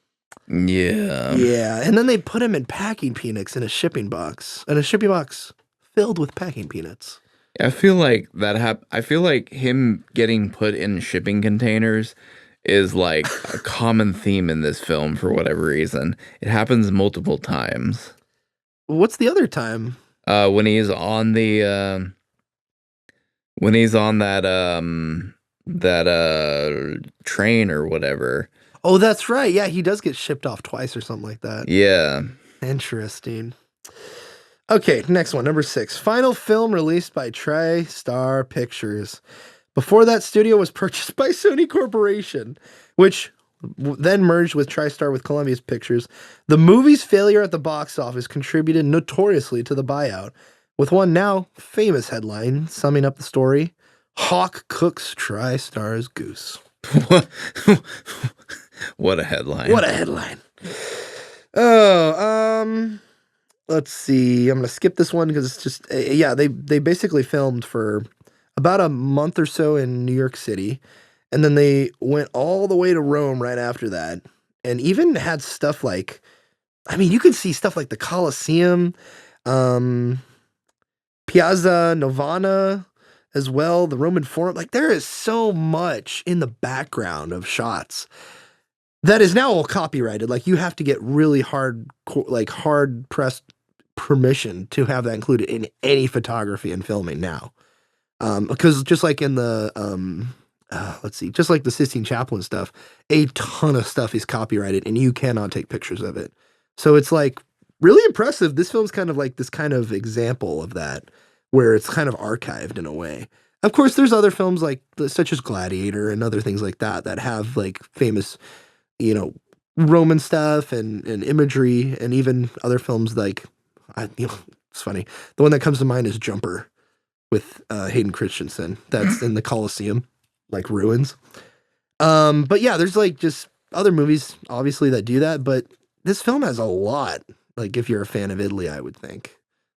yeah, and then they put him in packing peanuts in a shipping box, filled with packing peanuts. I feel like I feel like him getting put in shipping containers is like a common theme in this film for whatever reason. It happens multiple times. What's the other time? When he's on the when he's on that train or whatever. Oh, that's right. Yeah, he does get shipped off twice or something like that. Yeah. Interesting. Okay, next one, number 6. Final film released by TriStar Pictures. Before that, studio was purchased by Sony Corporation, which then merged with TriStar with Columbia Pictures. The movie's failure at the box office contributed notoriously to the buyout, with one now famous headline summing up the story: Hawk cooks TriStar's goose. What a headline. What a headline. Oh, let's see. I'm going to skip this one because it's just, they basically filmed for about a month or so in New York City. And then they went all the way to Rome right after that. And even had stuff like, you can see stuff like the Colosseum, Piazza Novana as well, the Roman Forum. Like, there is so much in the background of shots that is now all copyrighted. Like, you have to get really hard pressed permission to have that included in any photography and filming now. Because just like in the, just like the Sistine Chapel stuff, a ton of stuff is copyrighted and you cannot take pictures of it. So it's like really impressive. This film's kind of like this kind of example of that, where it's kind of archived in a way. Of course, there's other films like such as Gladiator and other things like that that have like famous, Roman stuff and imagery, and even other films like, it's funny. The one that comes to mind is Jumper with Hayden Christensen. That's in the Colosseum, like ruins. But yeah, there's like just other movies obviously that do that, but this film has a lot. Like, if you're a fan of Italy, I would think.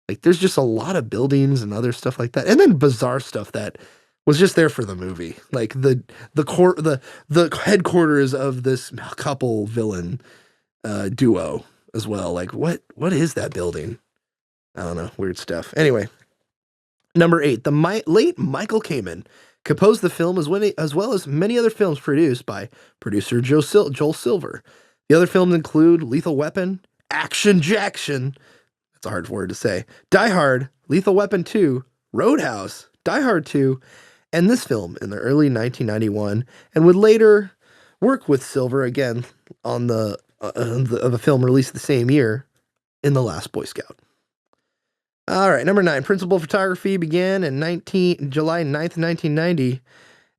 Like, there's just a lot of buildings and other stuff like that. And then bizarre stuff that was just there for the movie. Like the headquarters of this couple villain duo as well. Like, what is that building? I don't know. Weird stuff. Anyway, number 8, the late Michael Kamen composed the film as well as many other films produced by producer Joel Silver. The other films include Lethal Weapon, Action Jackson, that's a hard word to say, Die Hard, Lethal Weapon 2, Roadhouse, Die Hard 2, and this film in the early 1991, and would later work with Silver again on the of a film released the same year in The Last Boy Scout. All right, number 9, principal photography began in July 9th, 1990.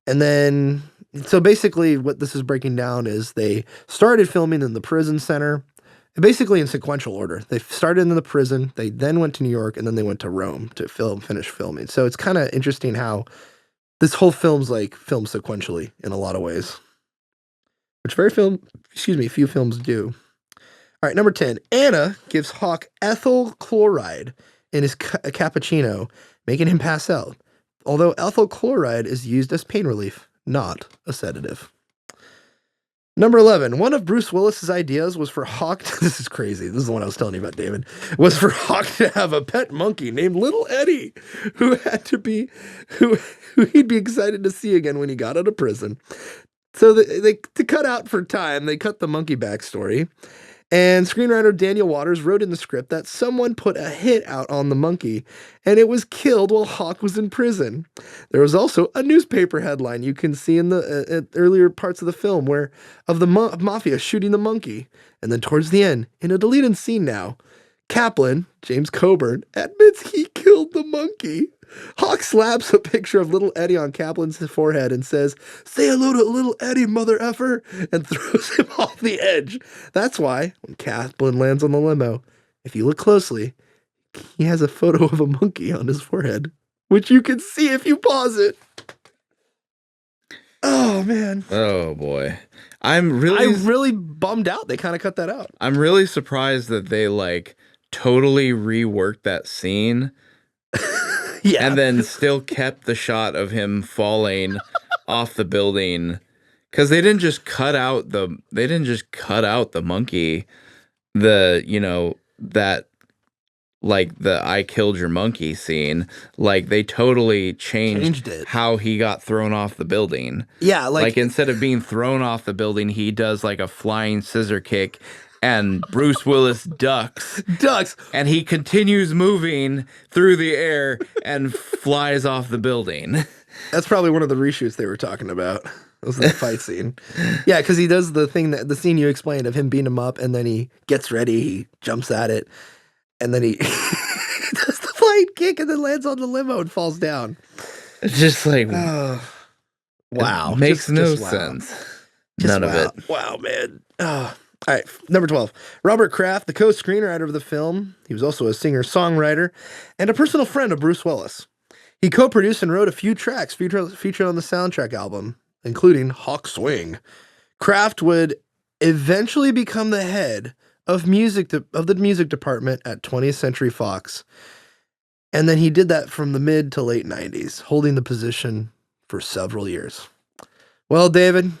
And then, so basically what this is breaking down is they started filming in the prison center, basically in sequential order. They started in the prison, they then went to New York, and then they went to Rome to finish filming. So it's kind of interesting how this whole film's like filmed sequentially in a lot of ways, which few films do. All right, number 10, Anna gives Hawk ethyl chloride in his cappuccino, making him pass out. Although ethyl chloride is used as pain relief, not a sedative. Number 11, one of Bruce Willis's ideas was for Hawk, this is crazy, this is the one I was telling you about, David, was for Hawk to have a pet monkey named Little Eddie, who he'd be excited to see again when he got out of prison. So they to cut out for time, they cut the monkey backstory. And screenwriter Daniel Waters wrote in the script that someone put a hit out on the monkey, and it was killed while Hawk was in prison. There was also a newspaper headline you can see in the earlier parts of the film of the mafia shooting the monkey. And then towards the end, in a deleted scene now, Kaplan, James Coburn, admits he killed the monkey. Hawk slaps a picture of Little Eddie on Kaplan's forehead and says, "Say hello to Little Eddie, mother effer," and throws him off the edge. That's why, when Kaplan lands on the limo, if you look closely, he has a photo of a monkey on his forehead, which you can see if you pause it. Oh, man. Oh, boy. I'm really bummed out they kind of cut that out. I'm really surprised that they, like, totally reworked that scene. Yeah. And then still kept the shot of him falling off the building, because they didn't just cut out the monkey, that like the "I killed your monkey" scene. Like, they totally changed it. How he got thrown off the building. Yeah, like instead of being thrown off the building, he does like a flying scissor kick. And Bruce Willis ducks, and he continues moving through the air and flies off the building. That's probably one of the reshoots they were talking about. It was the fight scene. Yeah, because he does the scene you explained of him beating him up, and then he gets ready, he jumps at it, and then he does the flying kick and then lands on the limo and falls down. It's just like, wow. It makes no wow. sense. None of it. Wow, man. All right, number 12. Robert Kraft, the co-screenwriter of the film. He was also a singer-songwriter and a personal friend of Bruce Willis. He co-produced and wrote a few tracks featured on the soundtrack album, including Hawk Swing. Kraft would eventually become the head of the music department at 20th Century Fox. And then he did that from the mid to late 90s, holding the position for several years. Well, David,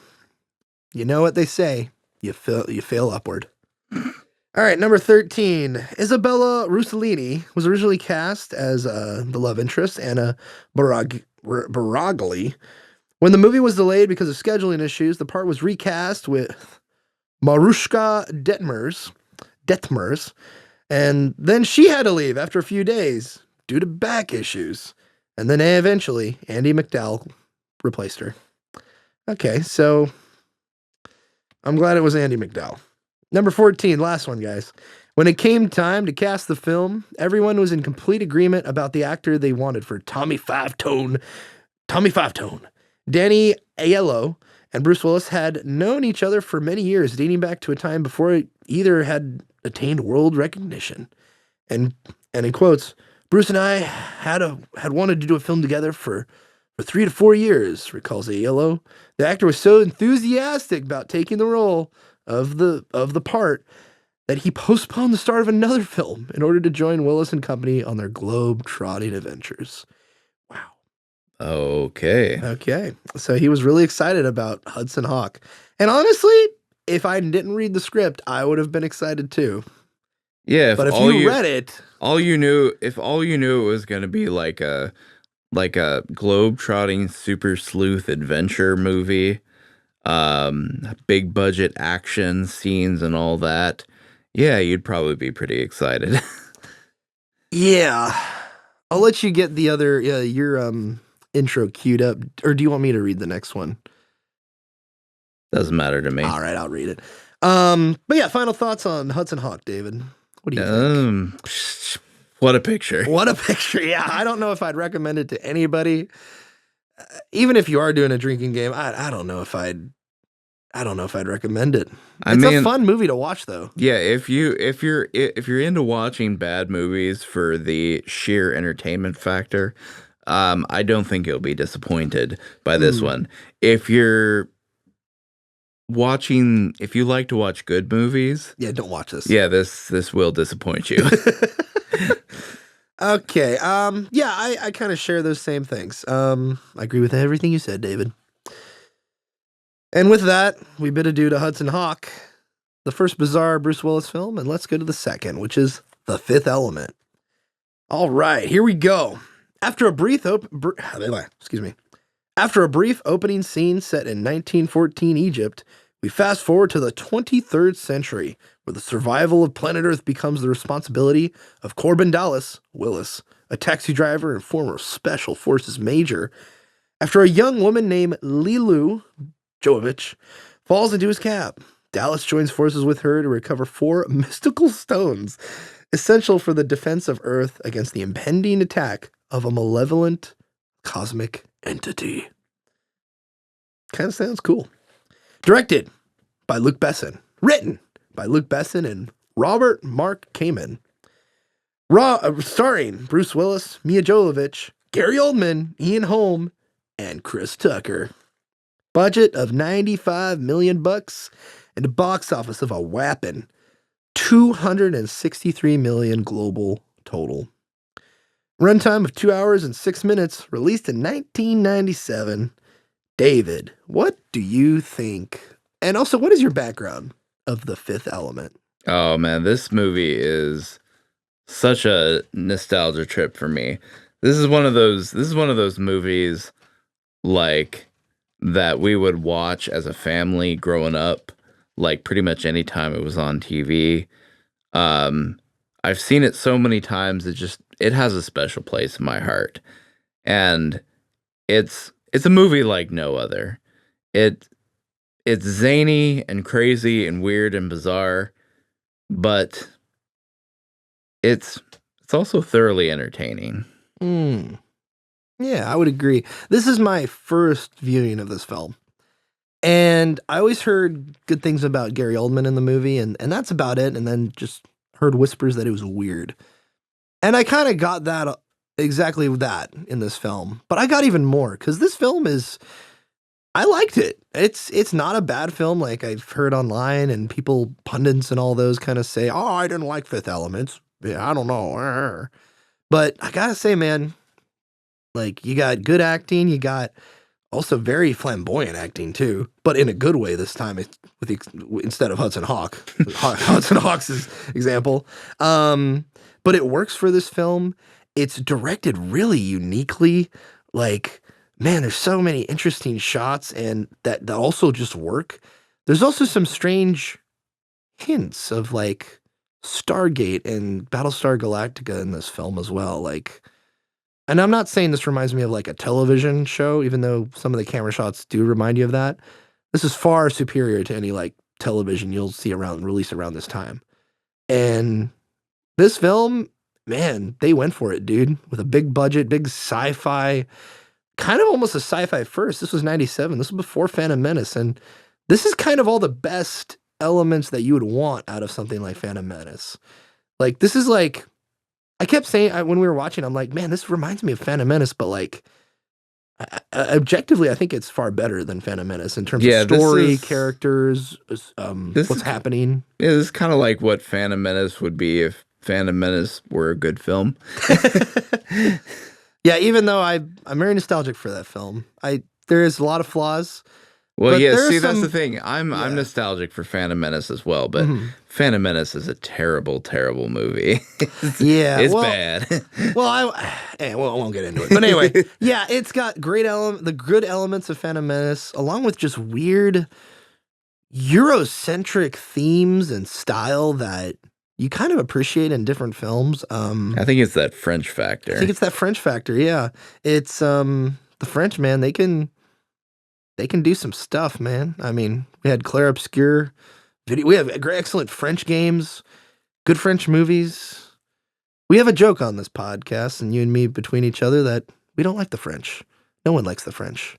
you know what they say. You fail upward. All right, number 13. Isabella Rossellini was originally cast as the love interest, Anna Baragli. When the movie was delayed because of scheduling issues, the part was recast with Marushka Detmers, and then she had to leave after a few days due to back issues. And then eventually, Andie MacDowell replaced her. Okay, so I'm glad it was Andie MacDowell. Number 14, last one, guys. When it came time to cast the film, everyone was in complete agreement about the actor they wanted for Tommy Five Tone. Danny Aiello and Bruce Willis had known each other for many years, dating back to a time before either had attained world recognition. And in quotes, "Bruce and I had wanted to do a film together for 3 to 4 years," recalls Aiello. The actor was so enthusiastic about taking the role of the part that he postponed the start of another film in order to join Willis and company on their globe-trotting adventures. Wow. Okay. So he was really excited about Hudson Hawk. And honestly, if I didn't read the script, I would have been excited too. Yeah, but if you read it, if all you knew it was going to be like a globe-trotting super sleuth adventure movie, big budget action scenes and all that, yeah, you'd probably be pretty excited. Yeah. I'll let you get the other your intro queued up, or do you want me to read the next one? Doesn't matter to me. All right, I'll read it. But yeah, final thoughts on Hudson Hawk, David. What do you think? What a picture. What a picture. Yeah, I don't know if I'd recommend it to anybody. Even if you are doing a drinking game, I don't know if I'd recommend it. It's a fun movie to watch, though. Yeah, if you're into watching bad movies for the sheer entertainment factor, I don't think you'll be disappointed by this one. If you like to watch good movies, yeah, don't watch this. Yeah, this will disappoint you. Okay. Yeah, I kind of share those same things. I agree with everything you said, David. And with that, we bid adieu to Hudson Hawk, the first bizarre Bruce Willis film, and let's go to the second, which is The Fifth Element. All right, here we go. After a brief opening scene set in 1914 Egypt, we fast forward to the 23rd century, where the survival of planet Earth becomes the responsibility of Corbin Dallas, Willis, a taxi driver and former Special Forces major. After a young woman named Lilu Jovovich falls into his cab, Dallas joins forces with her to recover 4 mystical stones, essential for the defense of Earth against the impending attack of a malevolent cosmic entity. Kind of sounds cool. Directed by Luc Besson. Written by Luc Besson and Robert Mark Kamen. Starring Bruce Willis, Mia Jovovich, Gary Oldman, Ian Holm, and Chris Tucker. Budget of $95 million and a box office of a whopping $263 million global total. Runtime of 2 hours and 6 minutes, released in 1997. David, what do you think? And also, what is your background of The Fifth Element? Oh man, this movie is such a nostalgia trip for me. This is one of those movies like that we would watch as a family growing up, like pretty much any time it was on TV. I've seen it so many times, it has a special place in my heart. And it's a movie like no other. It's zany and crazy and weird and bizarre, but it's also thoroughly entertaining. Yeah, I would agree. This is my first viewing of this film. And I always heard good things about Gary Oldman in the movie, and that's about it. And then just heard whispers that it was weird. And I kind of got that, exactly that in this film. But I got even more, because this film I liked it. It's not a bad film like I've heard online, and people, pundits and all those kind of say, oh, I didn't like Fifth Element. Yeah, I don't know. But I gotta say, man, like, you got good acting, you got also very flamboyant acting too, but in a good way this time, instead of Hudson Hawk. Hudson Hawk's example. But it works for this film. It's directed really uniquely. Like, man, there's so many interesting shots and that also just work. There's also some strange hints of like Stargate and Battlestar Galactica in this film as well. Like, and I'm not saying this reminds me of like a television show, even though some of the camera shots do remind you of that. This is far superior to any like television you'll see released around this time. And this film, man, they went for it, dude, with a big budget, big sci-fi, kind of almost a sci-fi first. This was 97. This was before Phantom Menace. And this is kind of all the best elements that you would want out of something like Phantom Menace. Like, this is like, I kept saying when we were watching, I'm like, man, this reminds me of Phantom Menace, but like, objectively, I think it's far better than Phantom Menace in terms of story, characters, what's happening. Yeah, this is kind of like what Phantom Menace would be if Phantom Menace were a good film. Yeah, even though I'm very nostalgic for that film, there is a lot of flaws. Well, yeah, see, that's the thing. I'm nostalgic for Phantom Menace as well, but Phantom Menace is a terrible, terrible movie. It's bad. Well, I won't get into it. But anyway, yeah, it's got the good elements of Phantom Menace, along with just weird Eurocentric themes and style that you kind of appreciate in different films. I think it's that French factor. Yeah. It's the French, man. They can they can do some stuff, man. I mean, we had Claire Obscure video. We have excellent French games, good French movies. We have a joke on this podcast, and you and me between each other, that we don't like the French. No one likes the French.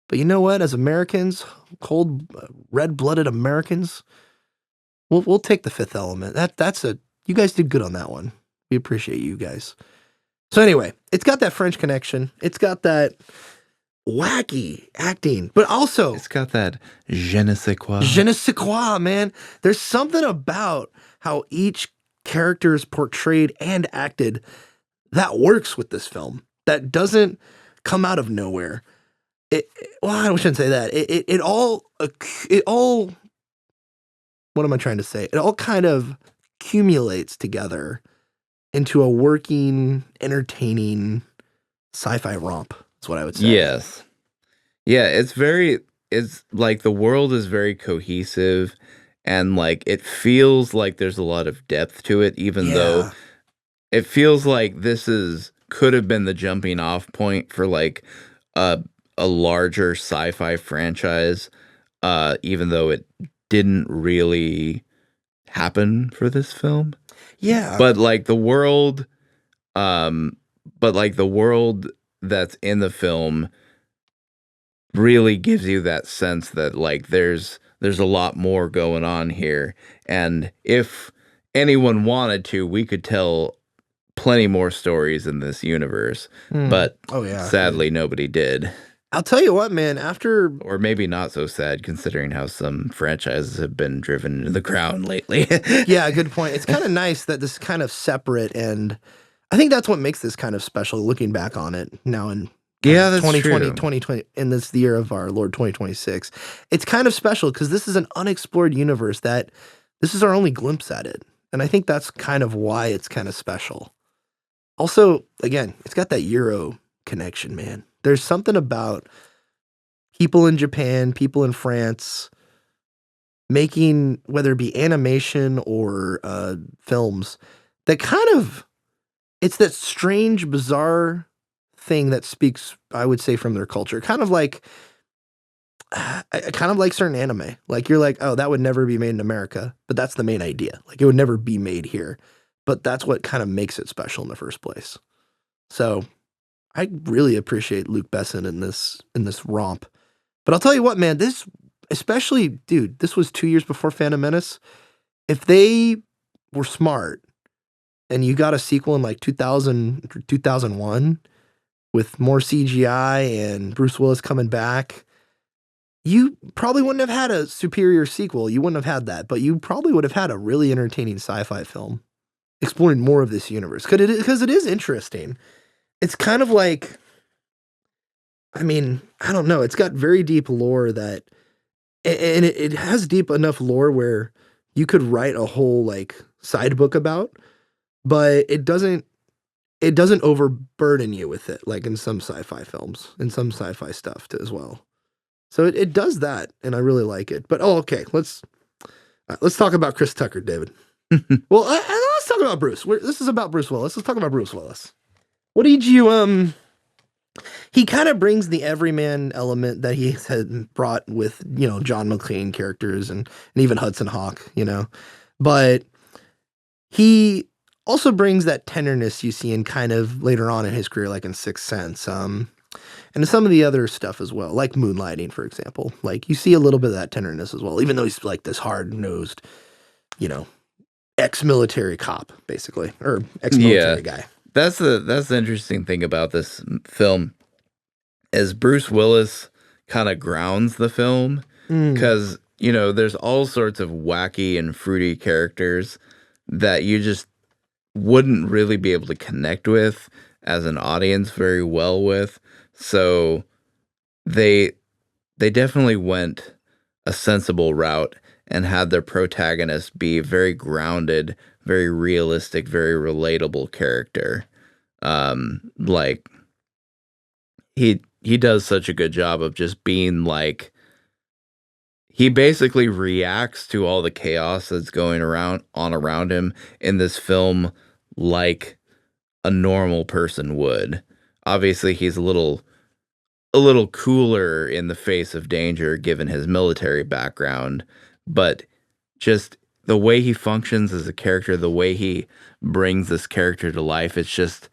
But you know what? As Americans, cold, red-blooded Americans, we'll take the Fifth Element. You guys did good on that one. We appreciate you guys. So anyway, it's got that French connection. It's got that wacky acting, but also It's got that je ne sais quoi. Je ne sais quoi, man. There's something about how each character is portrayed and acted that works with this film, that doesn't come out of nowhere. Well, I shouldn't say that. It all, what am I trying to say? It all kind of accumulates together into a working, entertaining sci-fi romp. That's what I would say. Yes. Yeah, it's like the world is very cohesive, and like it feels like there's a lot of depth to it, even though it feels like could have been the jumping off point for like a larger sci-fi franchise, even though it didn't really happen for this film. Yeah. But like the world that's in the film really gives you that sense that like there's a lot more going on here, and if anyone wanted to, we could tell plenty more stories in this universe, but sadly nobody did. I'll tell you what, man, or maybe not so sad considering how some franchises have been driven into the ground lately. Yeah, good point. It's kind of nice that this is kind of separate, and I think that's what makes this kind of special looking back on it now in that's 2020, in this year of our Lord 2026. It's kind of special because this is an unexplored universe that this is our only glimpse at it. And I think that's kind of why it's kind of special. Also, again, it's got that Euro connection, man. There's something about people in Japan, people in France, making, whether it be animation or films, that kind of, it's that strange, bizarre thing that speaks, I would say, from their culture. Kind of like certain anime. Like, you're like, oh, that would never be made in America, but that's the main idea. Like, it would never be made here, but that's what kind of makes it special in the first place. So I really appreciate Luc Besson in this romp. But I'll tell you what, man, this, especially, dude, this was 2 years before Phantom Menace. If they were smart and you got a sequel in like 2000 or 2001 with more CGI and Bruce Willis coming back, you probably wouldn't have had a superior sequel. You wouldn't have had that, but you probably would have had a really entertaining sci-fi film exploring more of this universe. Because it is interesting. It's kind of like, I mean, I don't know. It's got very deep lore that, and it has deep enough lore where you could write a whole like side book about, but it doesn't overburden you with it, like in some sci-fi films and some sci-fi stuff too, as well. So it does that, and I really like it. But okay, let's talk about Chris Tucker, David. Well, let's talk about Bruce. This is about Bruce Willis. Let's talk about Bruce Willis. What did you he kind of brings the everyman element that he had brought with, John McClane characters and even Hudson Hawk, but he also brings that tenderness you see in kind of later on in his career, like in Sixth Sense, and some of the other stuff as well, like Moonlighting, for example. Like, you see a little bit of that tenderness as well, even though he's like this hard-nosed, ex-military cop, basically, or ex-military guy. That's the interesting thing about this film, is Bruce Willis kind of grounds the film, because, there's all sorts of wacky and fruity characters that you just wouldn't really be able to connect with as an audience very well with. So they definitely went a sensible route and had their protagonist be a very grounded, very realistic, very relatable character. Like, he does such a good job of just being like, he basically reacts to all the chaos that's going around him in this film like a normal person would. Obviously, he's a little a little cooler in the face of danger given his military background, but just the way he functions as a character, the way he brings this character to life, it's just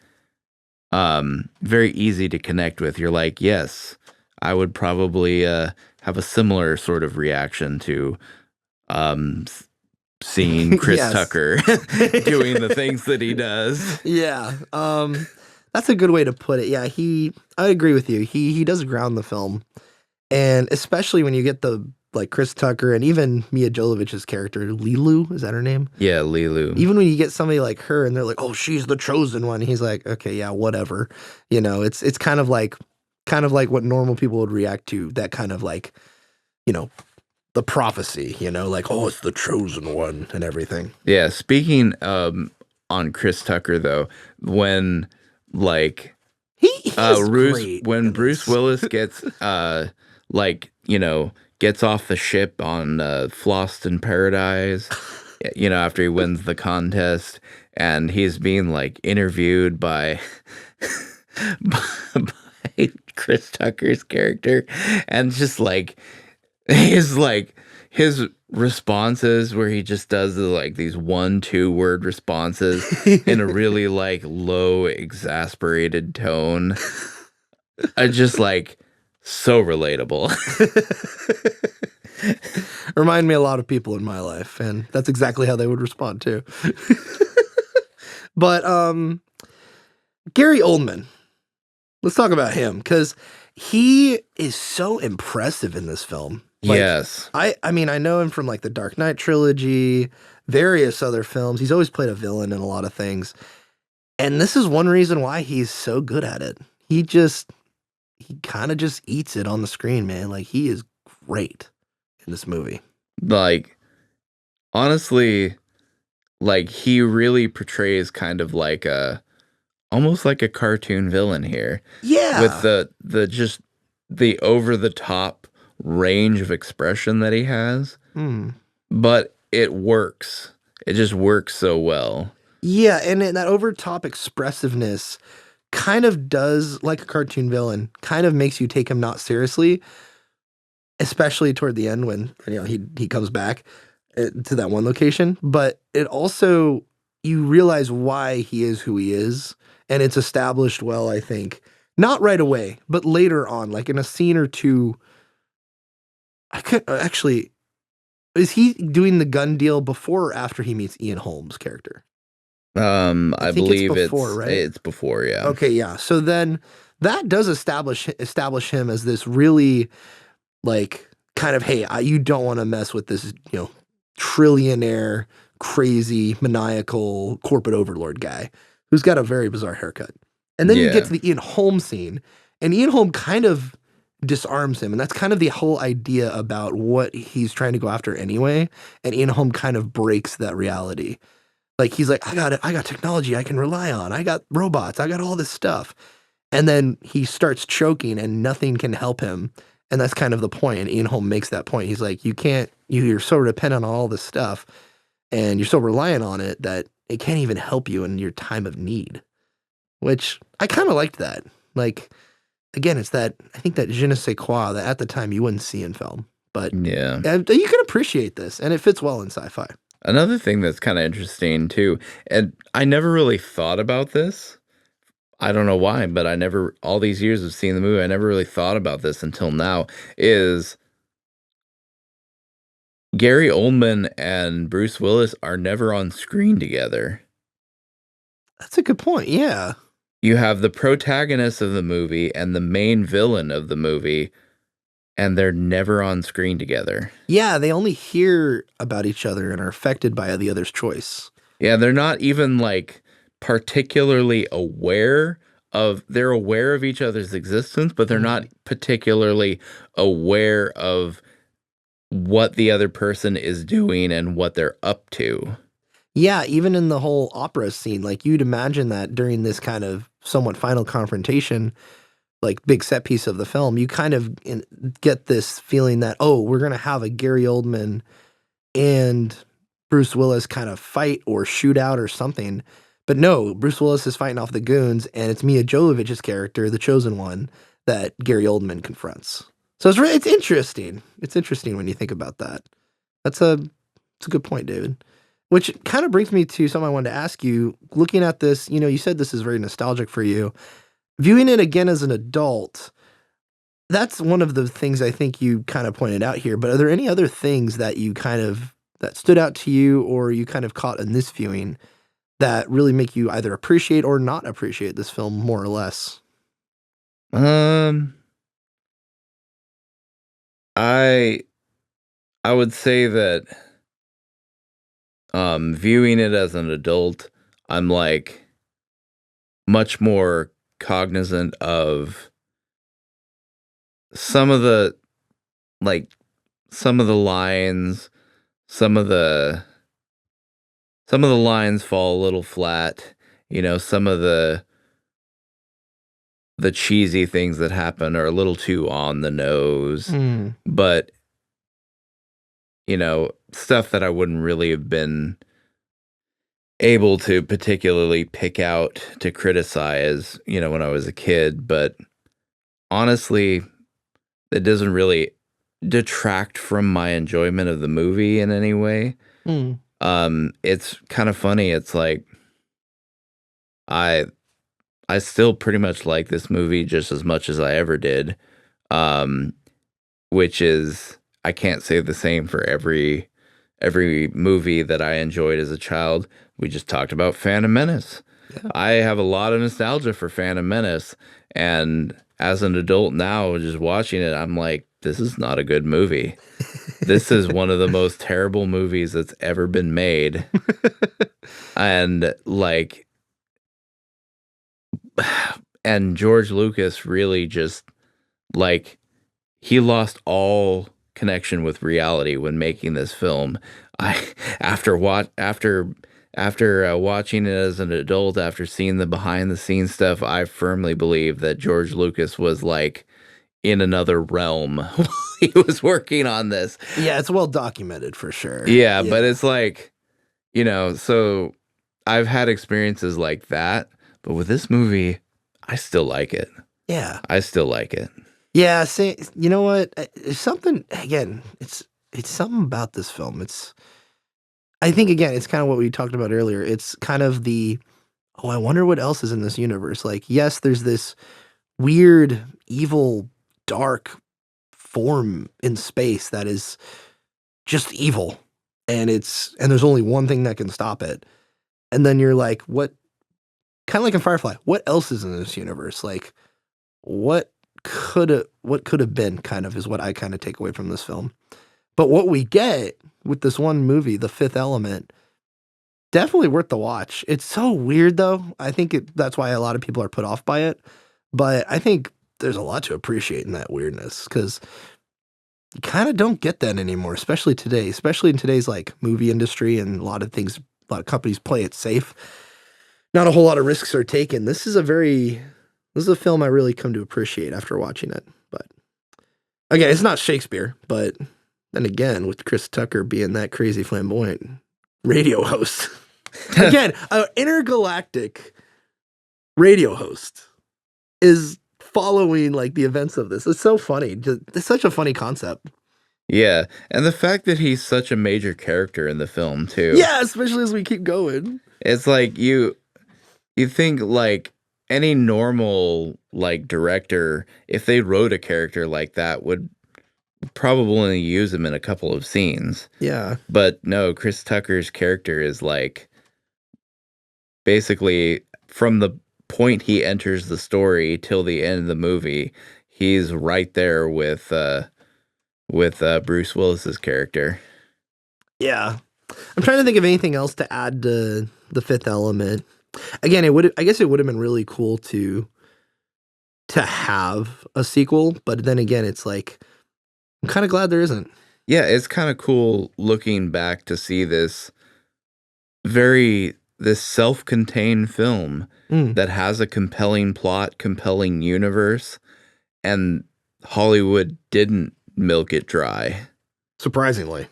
very easy to connect with. You're like, yes, I would probably have a similar sort of reaction to seeing Chris Yes. Tucker doing the things that he does. Yeah. That's a good way to put it. Yeah, I agree with you. He does ground the film. And especially when you get the like Chris Tucker and even Mia Jovovich's character, Lilu, is that her name? Yeah, Lilu. Even when you get somebody like her and they're like, "Oh, she's the chosen one." He's like, "Okay, yeah, whatever." You know, it's kind of like what normal people would react to, that kind of like, you know, the prophecy, you know, like, "Oh, it's the chosen one" and everything. Yeah, speaking on Chris Tucker though, when like He's great when in Bruce this. Willis gets like, you know, gets off the ship on Flossed in Paradise, you know, after he wins the contest, and he's being like interviewed by by Chris Tucker's character, and just like his responses where he just does like these 1-2 word responses in a really like low exasperated tone. I just like so relatable. Remind me a lot of people in my life, and that's exactly how they would respond too. But Gary Oldman, let's talk about him, because he is so impressive in this film. Like, Yes. I mean, I know him from like the Dark Knight trilogy, various other films. He's always played a villain in a lot of things. And this is one reason why he's so good at it. He kind of just eats it on the screen, man. Like, he is great in this movie. Like, honestly, like he really portrays kind of like almost like a cartoon villain here. Yeah. With the just the over the top range of expression that he has. But it works. It just works so well. Yeah, and that over-top expressiveness kind of does, like a cartoon villain, kind of makes you take him not seriously, especially toward the end when, you know, he comes back to that one location. But it also, you realize why he is who he is, and it's established well, I think. Not right away, but later on, like in a scene or two. I could actually, is he doing the gun deal before or after he meets Ian Holmes' character? I think believe it's before, right? It's before, yeah. Okay, yeah. So then that does establish him as this really, like, kind of, hey, you don't want to mess with this, you know, trillionaire, crazy, maniacal corporate overlord guy who's got a very bizarre haircut. And then you get to the Ian Holmes scene, and Ian Holmes kind of disarms him, and that's kind of the whole idea about what he's trying to go after anyway. And Ian Holmes kind of breaks that reality. Like, he's like, I got technology I can rely on. I got robots. I got all this stuff. And then he starts choking and nothing can help him. And that's kind of the point. And Ian Holm makes that point. He's like, you're so dependent on all this stuff and you're so reliant on it that it can't even help you in your time of need. Which I kind of liked that. Like, again, it's that, I think that je ne sais quoi that at the time you wouldn't see in film. But yeah, you can appreciate this, and it fits well in sci-fi. Another thing that's kind of interesting too, and I never really thought about this. I don't know why, but all these years of seeing the movie, I never really thought about this until now, is Gary Oldman and Bruce Willis are never on screen together. That's a good point, yeah. You have the protagonist of the movie and the main villain of the movie, and they're never on screen together. Yeah, they only hear about each other and are affected by the other's choice. Yeah, they're not even like particularly aware they're aware of each other's existence, but they're not particularly aware of what the other person is doing and what they're up to. Yeah, even in the whole opera scene, like you'd imagine that during this kind of somewhat final confrontation, like big set piece of the film, you kind of get this feeling that, oh, we're going to have a Gary Oldman and Bruce Willis kind of fight or shootout or something. But no, Bruce Willis is fighting off the goons, and it's Mia Jovovich's character, the chosen one, that Gary Oldman confronts. So it's interesting. It's interesting when you think about that. It's a good point, David. Which kind of brings me to something I wanted to ask you. Looking at this, you said this is very nostalgic for you. Viewing it again as an adult, that's one of the things I think you kind of pointed out here. But are there any other things that that stood out to you, or you kind of caught in this viewing that really make you either appreciate or not appreciate this film more or less? I would say that viewing it as an adult, I'm like much more cognizant of some of the lines, some of the lines fall a little flat, some of the cheesy things that happen are a little too on the nose, but stuff that I wouldn't really have been able to particularly pick out to criticize, when I was a kid. But honestly, it doesn't really detract from my enjoyment of the movie in any way. It's kind of funny. It's like I still pretty much like this movie just as much as I ever did, which is, I can't say the same for every movie that I enjoyed as a child. We just talked about Phantom Menace. Yeah. I have a lot of nostalgia for Phantom Menace, and as an adult now, just watching it, I'm like, this is not a good movie. This is one of the most terrible movies that's ever been made. And George Lucas really just, he lost all connection with reality when making this film. After watching it as an adult, after seeing the behind the scenes stuff, I firmly believe that George Lucas was in another realm while he was working on this. Yeah, it's well documented for sure. Yeah, but it's so I've had experiences like that, but with this movie, I still like it. Yeah. I still like it. Yeah, see, you know what? It's something, again, it's something about this film. I think, again, it's kind of what we talked about earlier. It's kind of I wonder what else is in this universe. Yes, there's this weird, evil, dark form in space that is just evil. And there's only one thing that can stop it. And then you're like, what? Kind of like in Firefly, what else is in this universe? What could have been, kind of, is what I kind of take away from this film. But what we get with this one movie, The Fifth Element, definitely worth the watch. It's so weird, though. I think that's why a lot of people are put off by it. But I think there's a lot to appreciate in that weirdness, because you kind of don't get that anymore, especially in today's movie industry, and a lot of companies play it safe. Not a whole lot of risks are taken. This is a film I really come to appreciate after watching it. But again, it's not Shakespeare, but then again, with Chris Tucker being that crazy flamboyant radio host, again, an intergalactic radio host is following the events of this. It's so funny. It's such a funny concept. Yeah, and the fact that he's such a major character in the film too. Yeah, especially as we keep going. It's you think any normal director, if they wrote a character like that, would probably only use him in a couple of scenes. Yeah. But no, Chris Tucker's character is basically from the point he enters the story till the end of the movie, he's right there with Bruce Willis's character. Yeah. I'm trying to think of anything else to add to The Fifth Element. Again, I guess it would have been really cool to have a sequel, but then again, it's I'm kind of glad there isn't. Yeah, it's kind of cool looking back to see this self-contained film that has a compelling plot, compelling universe, and Hollywood didn't milk it dry. Surprisingly.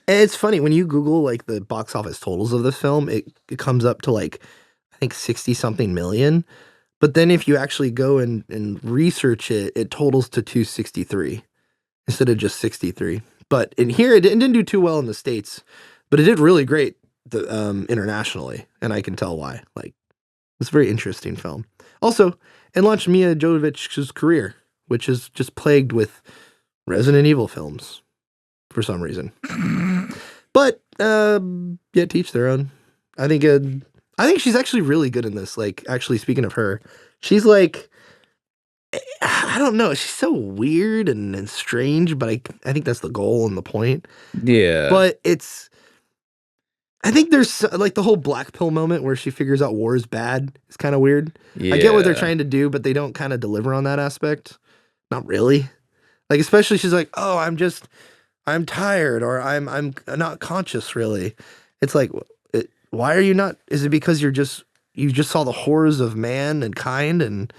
And it's funny, when you Google the box office totals of this film, it comes up to I think 60 something million. But then if you actually go and research it, it totals to 263 instead of just 63. But in here, it didn't do too well in the States, but it did really great internationally, and I can tell why. Like, it's a very interesting film. Also, it launched Mia Jovovich's career, which is just plagued with Resident Evil films for some reason. But yeah, to each their own. I think she's actually really good in this. Like, actually, speaking of her, she's like, I don't know. She's so weird and strange, but I think that's the goal and the point. Yeah. But I think there's like the whole black pill moment where she figures out war is bad. It's kind of weird. Yeah. I get what they're trying to do, but they don't kind of deliver on that aspect. Not really. Like, especially she's like, oh, I'm tired, or I'm not conscious really. It's like, why are you not? Is it because you just saw the horrors of man and kind, and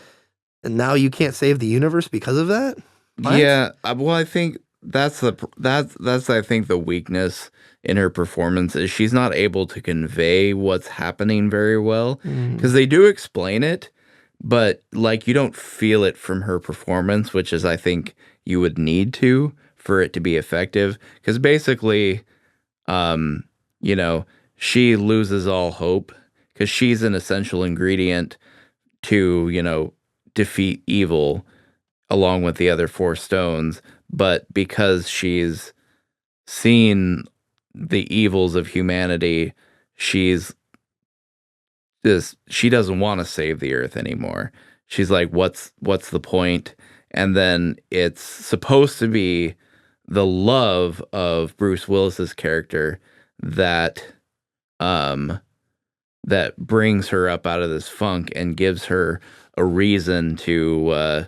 now you can't save the universe because of that? What? Yeah. Well, I think that's I think the weakness in her performance is she's not able to convey what's happening very well, because they do explain it, but like you don't feel it from her performance, which is I think you would need to for it to be effective, because basically, you know, she loses all hope because she's an essential ingredient to, you know, defeat evil along with the other four stones. But because she's seen the evils of humanity, she doesn't want to save the earth anymore. She's like, what's the point? And then it's supposed to be the love of Bruce Willis's character that brings her up out of this funk and gives her a reason to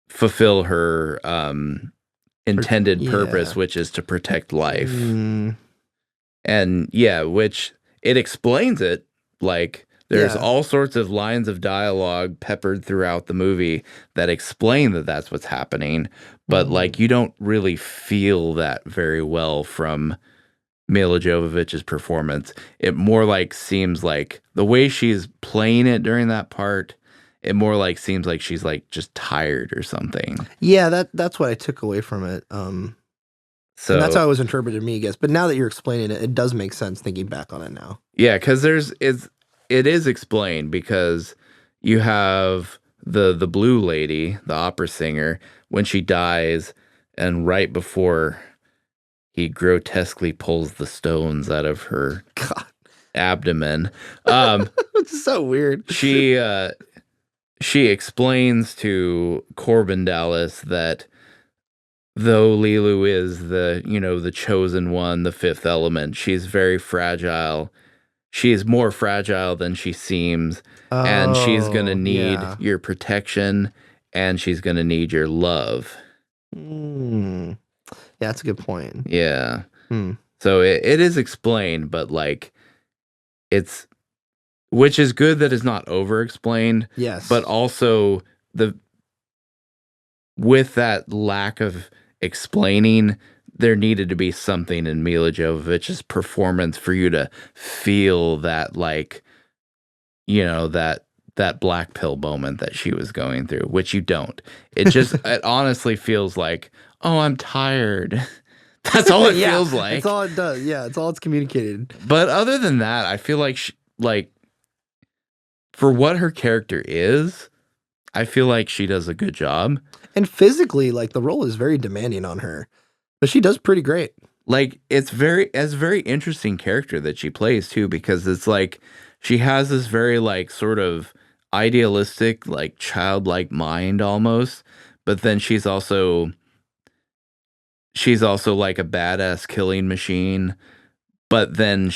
fulfill her intended purpose, which is to protect life. And yeah, which it explains it. Like, there's all sorts of lines of dialogue peppered throughout the movie that explain that that's what's happening, but like you don't really feel that very well from Mila Jovovich's performance. It more like seems like the way she's playing it during that part, it more like seems like she's like just tired or something. Yeah, that's what I took away from it. So that's how it was interpreted to me, I guess. But now that you're explaining it, it does make sense thinking back on it now. Yeah, because it is explained, because you have the blue lady, the opera singer, when she dies, and right before he grotesquely pulls the stones out of her abdomen. It's so weird. She explains to Corbin Dallas that though Lilu is the chosen one, the fifth element, she's very fragile. She's more fragile than she seems, and she's going to need your protection, and she's going to need your love. Yeah, that's a good point. Yeah. So it is explained, but like which is good that it's not over-explained. Yes. But also with that lack of explaining, there needed to be something in Mila Jovovich's performance for you to feel that, like, you know, that black pill moment that she was going through, which you don't. It just, it honestly feels like, oh, I'm tired. That's all it feels like. That's all it does. Yeah, it's all it's communicated. But other than that, I feel like, for what her character is, I feel like she does a good job. And physically, like, the role is very demanding on her. But she does pretty great. Like, it's a very interesting character that she plays too, because it's like she has this very like sort of idealistic, like childlike mind almost, but then she's also like a badass killing machine. But then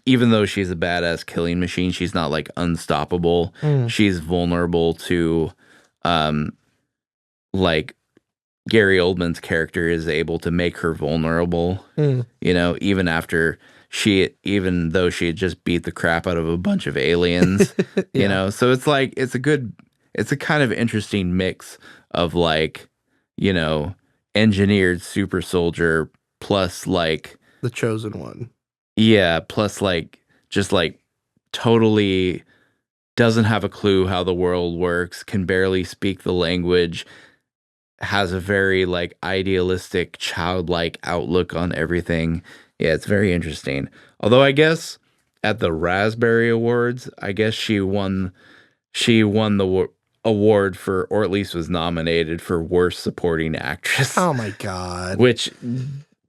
even though she's a badass killing machine, she's not like unstoppable. She's vulnerable to like Gary Oldman's character is able to make her vulnerable, you know, even though she had just beat the crap out of a bunch of aliens, you know? So it's like, it's a kind of interesting mix of like, you know, engineered super soldier plus like the chosen one. Yeah. Plus like, just like totally doesn't have a clue how the world works, can barely speak the language, has a very like idealistic, childlike outlook on everything. Yeah, it's very interesting. Although I guess at the Raspberry Awards, I guess she won the award for, or at least was nominated for worst supporting actress. Oh my God. Which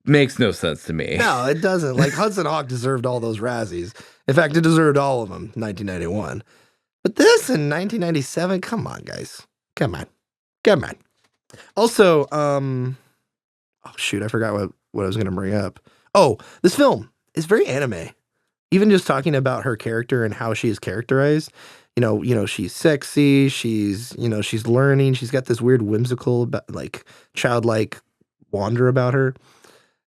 makes no sense to me. No, it doesn't. Like Hudson Hawk deserved all those Razzies. In fact, it deserved all of them in 1991. But this in 1997, come on, guys. Come on. Also, oh shoot, I forgot what I was going to bring up. Oh, this film is very anime. Even just talking about her character and how she is characterized. You know, she's sexy. She's learning. She's got this weird whimsical, like childlike wander about her.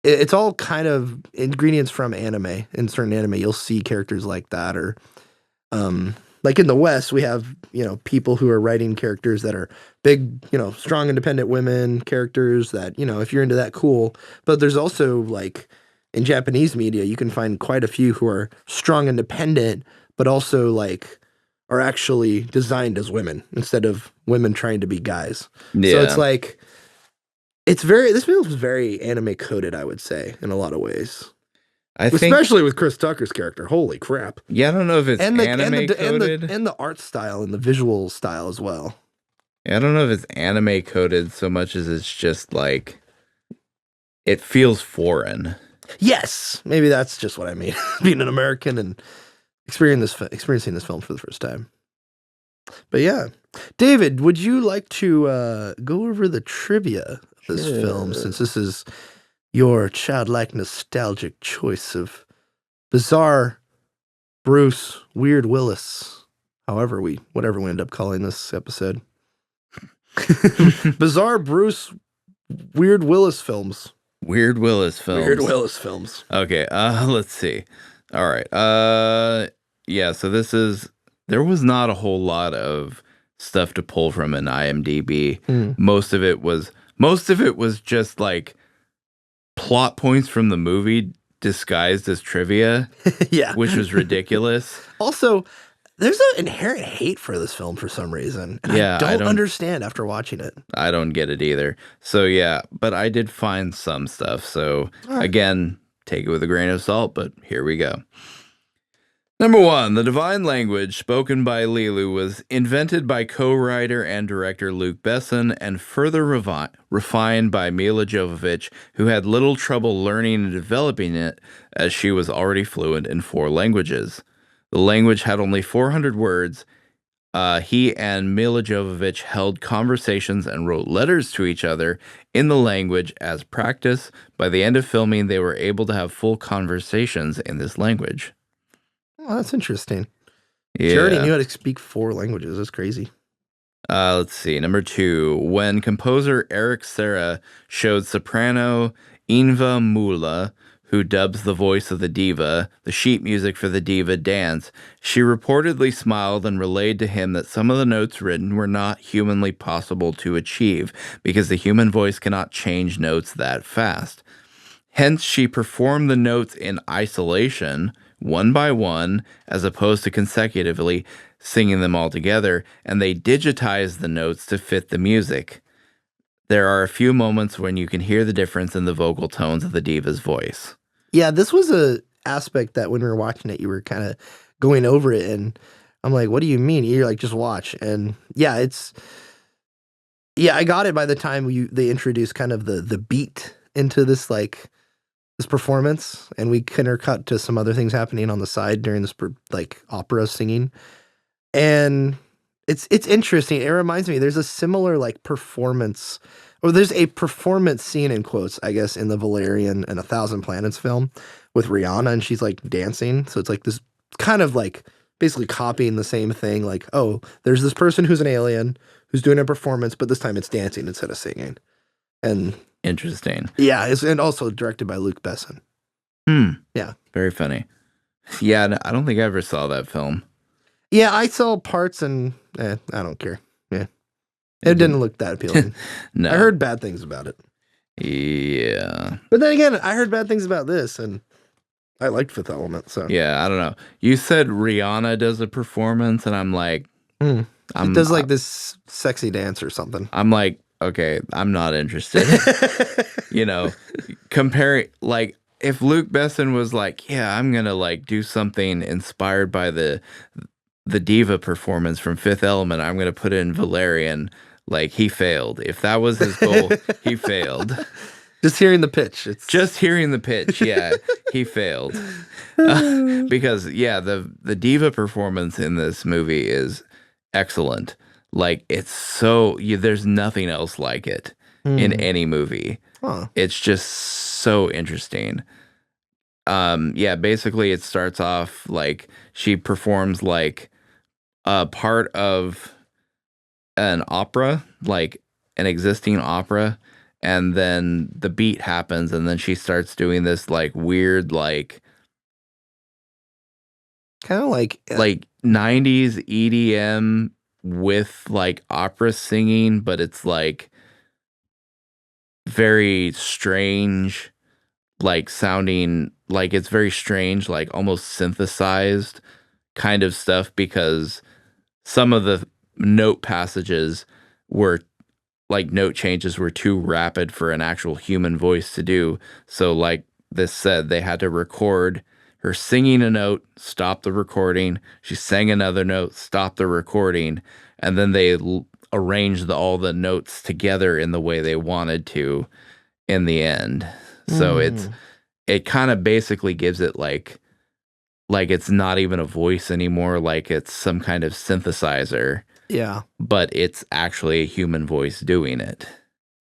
It's all kind of ingredients from anime. In certain anime, you'll see characters like that, or like in the West, we have, people who are writing characters that are big, strong, independent women characters that, if you're into that, cool. But there's also like in Japanese media, you can find quite a few who are strong, independent, but also like are actually designed as women instead of women trying to be guys. Yeah. So it's like, this film is very anime coded, I would say, in a lot of ways. Especially with Chris Tucker's character. Holy crap. Yeah, I don't know if it's anime coded. And the art style and the visual style as well. Yeah, I don't know if it's anime coded so much as it's just like, it feels foreign. Yes. Maybe that's just what I mean. Being an American and experiencing this film for the first time. But yeah. David, would you like to go over the trivia of this film, since this is your childlike nostalgic choice of bizarre Bruce Weird Willis, whatever we end up calling this episode. Bizarre Bruce Weird Willis films. Weird Willis films. Okay, let's see. All right. Yeah, so there was not a whole lot of stuff to pull from in IMDb. Most of it was just like plot points from the movie disguised as trivia. Yeah. Which was ridiculous. Also, there's an inherent hate for this film for some reason. And I don't understand after watching it. I don't get it either. So yeah, but I did find some stuff. So again, take it with a grain of salt, but here we go. Number 1, the divine language spoken by Lilu was invented by co-writer and director Luc Besson and further refined by Mila Jovovich, who had little trouble learning and developing it as she was already fluent in 4 languages. The language had only 400 words. He and Mila Jovovich held conversations and wrote letters to each other in the language as practice. By the end of filming, they were able to have full conversations in this language. Oh, that's interesting. Yeah. She already knew how to speak 4 languages. That's crazy. Let's see. Number 2. When composer Eric Serra showed soprano Inva Mula, who dubs the voice of the diva, the sheet music for the diva dance, she reportedly smiled and relayed to him that some of the notes written were not humanly possible to achieve because the human voice cannot change notes that fast. Hence, she performed the notes in isolation, one by one, as opposed to consecutively singing them all together, and they digitized the notes to fit the music. There are a few moments when you can hear the difference in the vocal tones of the diva's voice. Yeah, this was a aspect that when we were watching it, you were kind of going over it, and I'm like, what do you mean? You're like, just watch. And yeah, I got it by the time they introduced kind of the beat into this performance, and we intercut to some other things happening on the side during this like opera singing. And it's interesting. It reminds me, there's a similar like performance, or there's a performance scene in quotes, I guess, in the Valerian and 1,000 Planets film with Rihanna, and she's like dancing. So it's like this kind of like basically copying the same thing. Like, oh, there's this person who's an alien who's doing a performance, but this time it's dancing instead of singing. And interesting. Yeah, and also directed by Luc Besson. Yeah. Very funny. Yeah, I don't think I ever saw that film. Yeah, I saw parts and I don't care. Yeah. It didn't look that appealing. No. I heard bad things about it. Yeah. But then again, I heard bad things about this, and I liked Fifth Element, so Yeah, I don't know. You said Rihanna does a performance, and I'm like, She does like this sexy dance or something. I'm like, okay, I'm not interested. You know, comparing like if Luke Besson was like, yeah, I'm gonna like do something inspired by the diva performance from Fifth Element, I'm gonna put in Valerian. Like he failed. If that was his goal, he failed. Just hearing the pitch. It's Just hearing the pitch, yeah, he failed. Because yeah, the diva performance in this movie is excellent. Like it's so there's nothing else like it in any movie. Huh. It's just so interesting. Yeah, basically it starts off like she performs like a part of an opera, like an existing opera, and then the beat happens and then she starts doing this like weird Kind of like 90s EDM with like opera singing, but it's like very strange, like sounding like it's very strange, like almost synthesized kind of stuff because some of the note passages were like note changes were too rapid for an actual human voice to do. So like this said, they had to record her singing a note, stop the recording. She sang another note, stop the recording, and then they arranged all the notes together in the way they wanted to in the end. So it kind of basically gives it like it's not even a voice anymore, like it's some kind of synthesizer. Yeah. But it's actually a human voice doing it.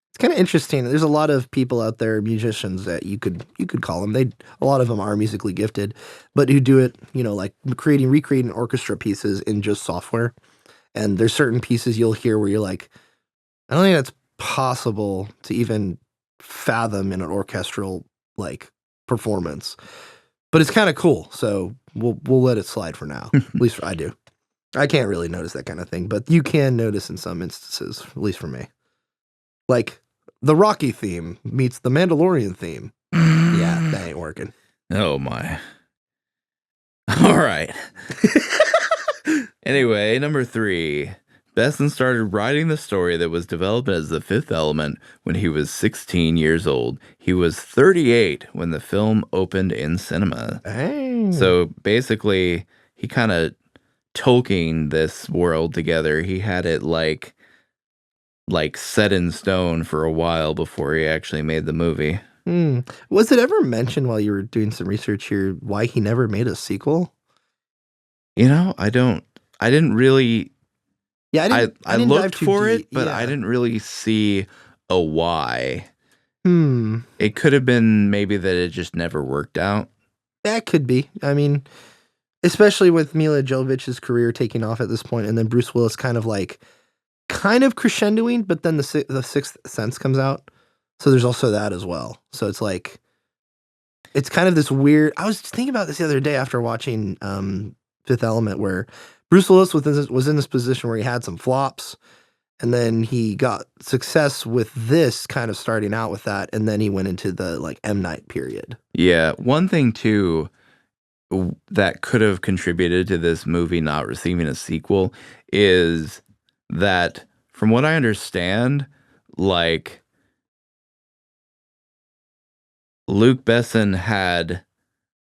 It's kind of interesting. There's a lot of people out there, musicians that you could call them. A lot of them are musically gifted, but who do it, like recreating orchestra pieces in just software. And there's certain pieces you'll hear where you're like, I don't think that's possible to even fathom in an orchestral like performance. But it's kind of cool, so we'll let it slide for now. At least I do. I can't really notice that kind of thing, but you can notice in some instances, at least for me. Like the Rocky theme meets the Mandalorian theme. Yeah, that ain't working. Oh my. All right. Anyway, number 3. Besson started writing the story that was developed as The Fifth Element when he was 16 years old. He was 38 when the film opened in cinema. Dang. So basically, he kind of Tolkien this world together. He had it like set in stone for a while before he actually made the movie. Was it ever mentioned while you were doing some research here why he never made a sequel? I didn't really. Yeah, I didn't looked dive too for deep. it, but Yeah. I didn't really see a why. Hmm. It could have been maybe that it just never worked out. That could be. I mean, especially with Mila Jovovich's career taking off at this point, and then Bruce Willis kind of crescendoing, but then the Sixth Sense comes out, so there's also that as well. So it's like, it's kind of this weird. I was thinking about this the other day after watching Fifth Element, where Bruce Willis was in this position where he had some flops, and then he got success with this kind of starting out with that, and then he went into the like M. Night period. Yeah, one thing too that could have contributed to this movie not receiving a sequel is that, from what I understand, like Luke Besson had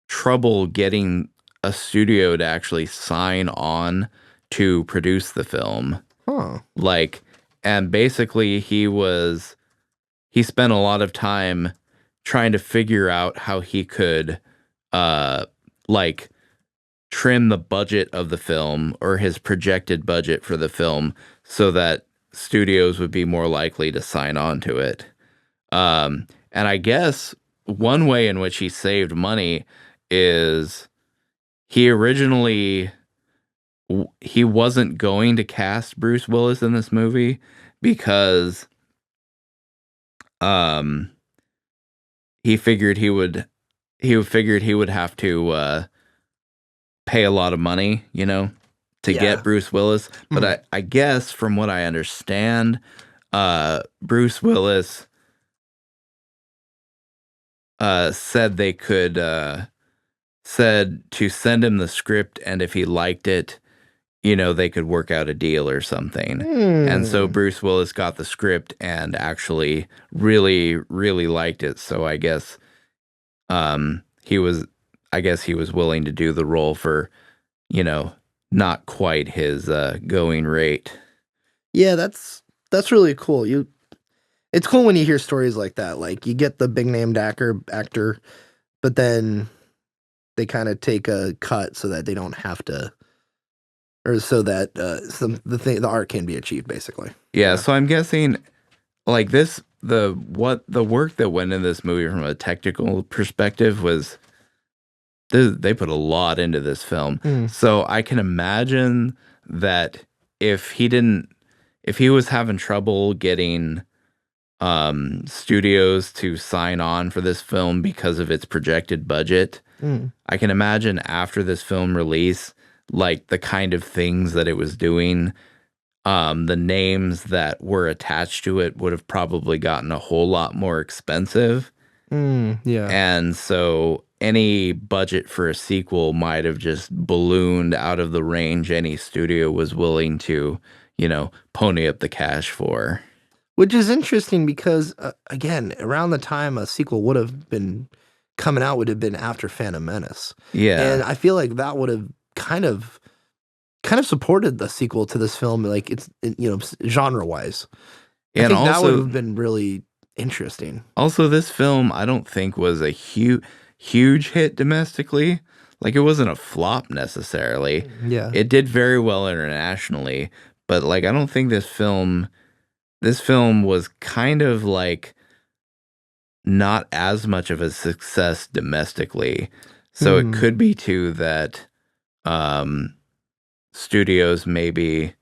trouble getting a studio to actually sign on to produce the film. Huh. Like, and basically he spent a lot of time trying to figure out how he could like trim the budget of the film, or his projected budget for the film, so that studios would be more likely to sign on to it. And I guess one way in which he saved money is he originally he wasn't going to cast Bruce Willis in this movie because he figured he would have to pay a lot of money, to get Bruce Willis. But I guess from what I understand, Bruce Willis said they could said to send him the script, and if he liked it, they could work out a deal or something. And so Bruce Willis got the script and actually really, really liked it. So I guess he was willing to do the role for, not quite his going rate. Yeah, that's really cool. It's cool when you hear stories like that. Like you get the big named actor, but then they kind of take a cut so that they don't have to, or so that the art can be achieved, basically. Yeah, so I'm guessing like the work that went in this movie from a technical perspective was they put a lot into this film. So I can imagine that if he was having trouble getting studios to sign on for this film because of its projected budget, I can imagine after this film release, like the kind of things that it was doing, the names that were attached to it would have probably gotten a whole lot more expensive. Yeah. And so any budget for a sequel might have just ballooned out of the range any studio was willing to, pony up the cash for. Which is interesting because, again, around the time a sequel would have been coming out would have been after Phantom Menace. Yeah. And I feel like that would have kind of supported the sequel to this film, like it's, genre-wise. I think that would have been really interesting. Also, this film, I don't think was a huge hit domestically. Like, it wasn't a flop necessarily. Yeah. It did very well internationally, but like, I don't think this film was kind of like not as much of a success domestically. So it could be too that studios maybe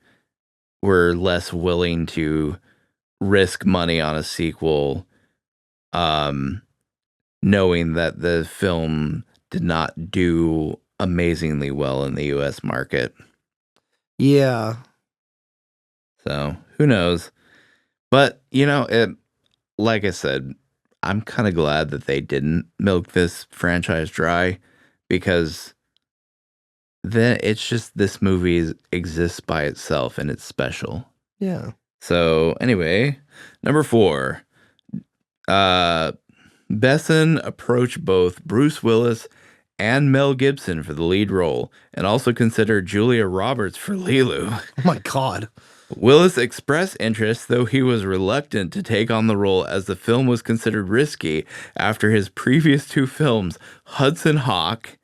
were less willing to risk money on a sequel, knowing that the film did not do amazingly well in the US market. Yeah. So who knows? But, like I said, I'm kind of glad that they didn't milk this franchise dry, because then it's just this movie exists by itself and it's special. Yeah. So anyway, number 4, Besson approached both Bruce Willis and Mel Gibson for the lead role, and also considered Julia Roberts for Lilu. Oh my God. Willis expressed interest, though he was reluctant to take on the role as the film was considered risky after his previous 2 films, Hudson Hawk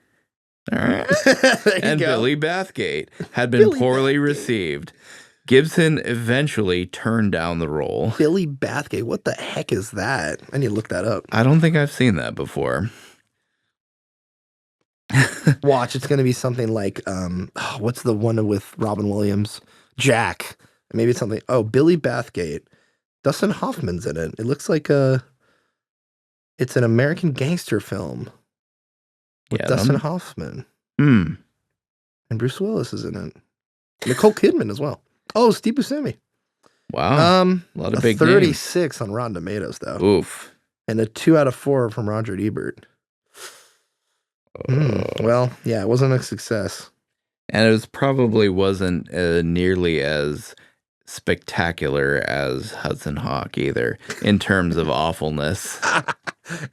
and Billy Bathgate, had been poorly received. Gibson eventually turned down the role. Billy Bathgate, what the heck is that? I need to look that up. I don't think I've seen that before. Watch, it's going to be something like, what's the one with Robin Williams? Jack. Maybe it's something. Oh, Billy Bathgate. Dustin Hoffman's in it. It looks like it's an American gangster film with Dustin Hoffman. And Bruce Willis is in it. Nicole Kidman as well. Oh, Steve Buscemi. Wow. A lot of big 36 names on Rotten Tomatoes, though. Oof. And a 2 out of 4 from Roger Ebert. Well, yeah, it wasn't a success. And it probably wasn't nearly as spectacular as Hudson Hawk either, in terms of awfulness.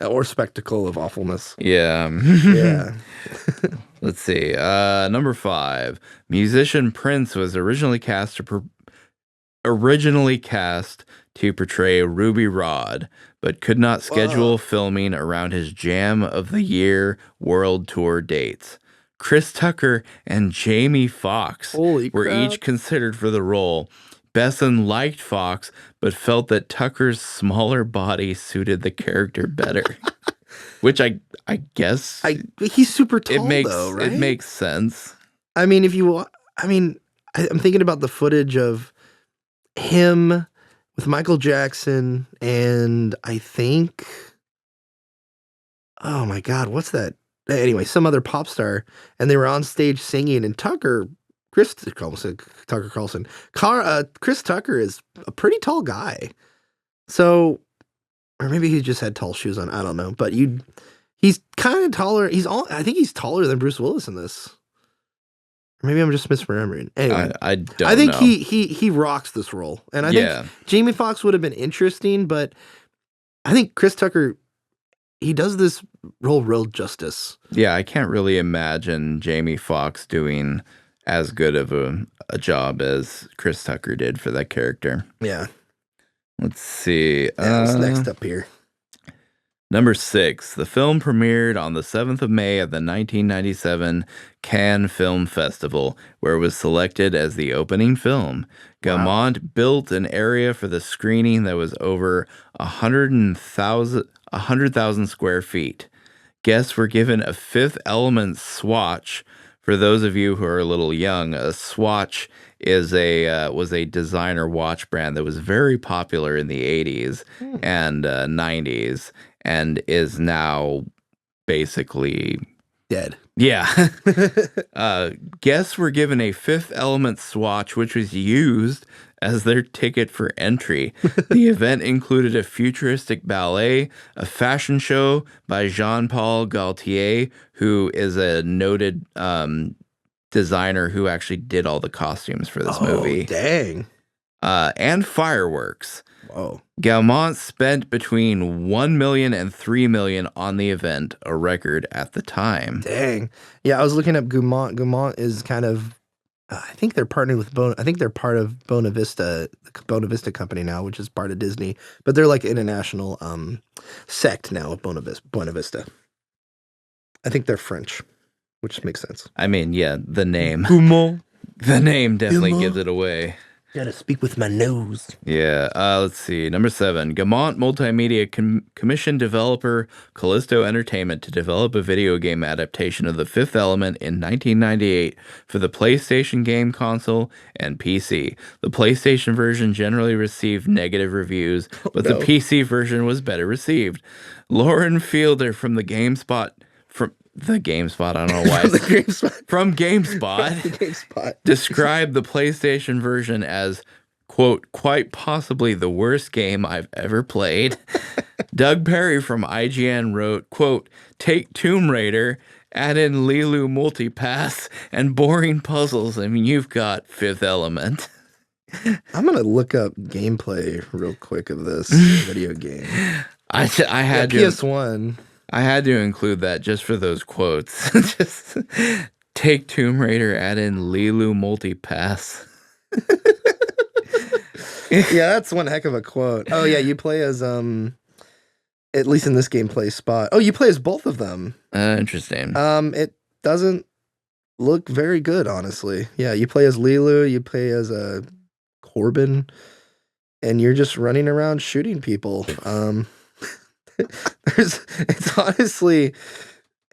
Or spectacle of awfulness. Yeah. Yeah. Let's see. Number 5. Musician Prince was originally cast to portray Ruby Rhod, but could not schedule filming around his Jam of the Year World Tour dates. Chris Tucker and Jamie Foxx were each considered for the role. Besson liked Foxx, but felt that Tucker's smaller body suited the character better. Which I guess he's super tall, though, right? It makes sense. I mean, I'm thinking about the footage of him with Michael Jackson, and I think, oh my God, what's that? Anyway, some other pop star, and they were on stage singing, and Chris Tucker is a pretty tall guy. So, or maybe he just had tall shoes on, I don't know. But He's kind of taller. I think he's taller than Bruce Willis in this. Maybe I'm just misremembering. Anyway, I don't I think know. he rocks this role, and I think Jamie Foxx would have been interesting, but I think Chris Tucker, he does this role real justice. Yeah, I can't really imagine Jamie Foxx doing as good of a job as Chris Tucker did for that character. Yeah. Let's see. What's next up here? Number 6, the film premiered on the 7th of May at the 1997 Cannes Film Festival, where it was selected as the opening film. Gaumont built an area for the screening that was over 100,000 square feet. Guests were given a Fifth Element swatch. For those of you who are a little young, a swatch was a designer watch brand that was very popular in the 80s and 90s. And is now basically dead. Yeah. Guests were given a Fifth Element swatch, which was used as their ticket for entry. The event included a futuristic ballet, a fashion show by Jean-Paul Gaultier, who is a noted designer who actually did all the costumes for this movie. Dang. And fireworks. Whoa. Gaumont spent between $1 million and $3 million on the event, a record at the time. Dang. Yeah, I was looking up Gaumont. Gaumont is kind of, I think they're partnered with I think they're part of Buena Vista, the Buena Vista company now, which is part of Disney. But they're like international sect now of Buena Vista. I think they're French, which makes sense. I mean, yeah, the name. Gaumont. The name definitely Gaumont. gives it away. Gotta speak with my nose. Yeah, let's see. Number 7, Gaumont Multimedia commissioned developer Callisto Entertainment to develop a video game adaptation of The Fifth Element in 1998 for the PlayStation game console and PC. The PlayStation version generally received negative reviews, but the PC version was better received. Lauren Fielder from the GameSpot... I don't know why. From GameSpot. Described the PlayStation version as, quote, quite possibly the worst game I've ever played. Doug Perry from IGN wrote, quote, take Tomb Raider, add in Lilu Multipass, and boring puzzles, and you've got Fifth Element. I'm going to look up gameplay real quick of this video game. I had PS1. I had to include that just for those quotes. Just take Tomb Raider, add in Lilu Multipass. Yeah, that's one heck of a quote. Oh yeah, you play as at least in this gameplay spot. Oh, you play as both of them. Interesting. It doesn't look very good, honestly. Yeah, you play as Lilu, you play as Corbin, and you're just running around shooting people.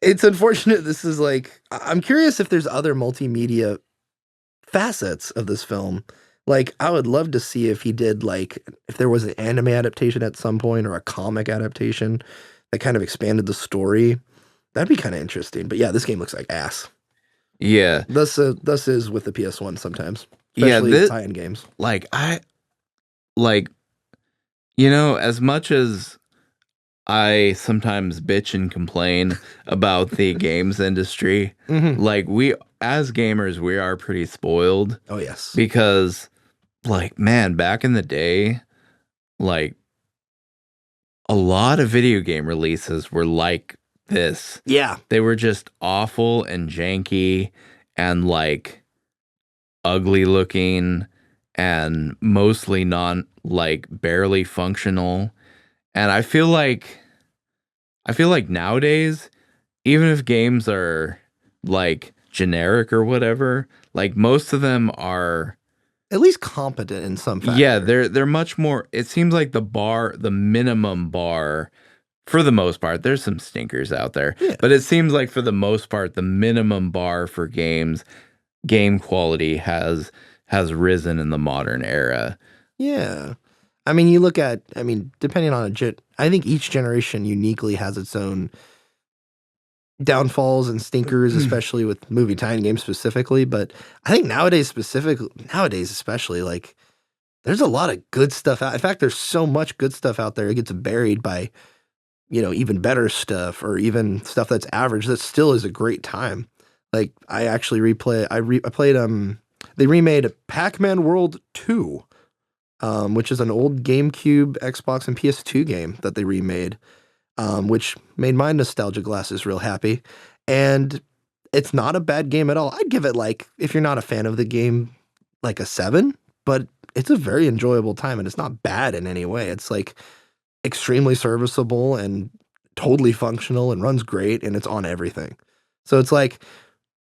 It's unfortunate. This is like, I'm curious if there's other multimedia facets of this film. Like, I would love to see if he did, like, if there was an anime adaptation at some point or a comic adaptation that kind of expanded the story. That'd be kind of interesting. But yeah, this game looks like ass. Yeah. Thus is with the PS1 sometimes. Especially tie-in games. As much as I sometimes bitch and complain about the games industry. Like, we, as gamers, we are pretty spoiled. Oh, yes. Because, like, man, back in the day, like, a lot of video game releases were like this. Yeah. They were just awful and janky and, like, ugly looking and mostly barely functional. And I feel like nowadays, even if games are like generic or whatever, like most of them are at least competent in some fashion. Yeah, they're much more. It seems like the minimum bar, for the most part, there's some stinkers out there, but it seems like for the most part, the minimum bar for game quality has risen in the modern era. Yeah. I mean, you look at, depending on I think each generation uniquely has its own downfalls and stinkers, especially with movie tie-in games specifically. But I think nowadays especially, like, there's a lot of good stuff out. In fact, there's so much good stuff out there. It gets buried by even better stuff or even stuff that's average, that still is a great time. Like I actually I played they remade Pac-Man World 2, which is an old GameCube, Xbox, and PS2 game that they remade, which made my nostalgia glasses real happy. And it's not a bad game at all. I'd give it, like, if you're not a fan of the game, like a 7, but it's a very enjoyable time and it's not bad in any way. It's like extremely serviceable and totally functional and runs great and it's on everything. So it's like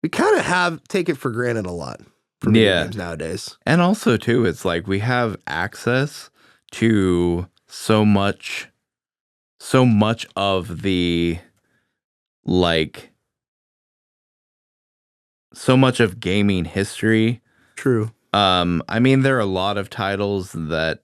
we kind of take it for granted a lot for video games nowadays. And also too, it's like we have access to so much of the, like, so much of gaming history. True. I mean, there are a lot of titles that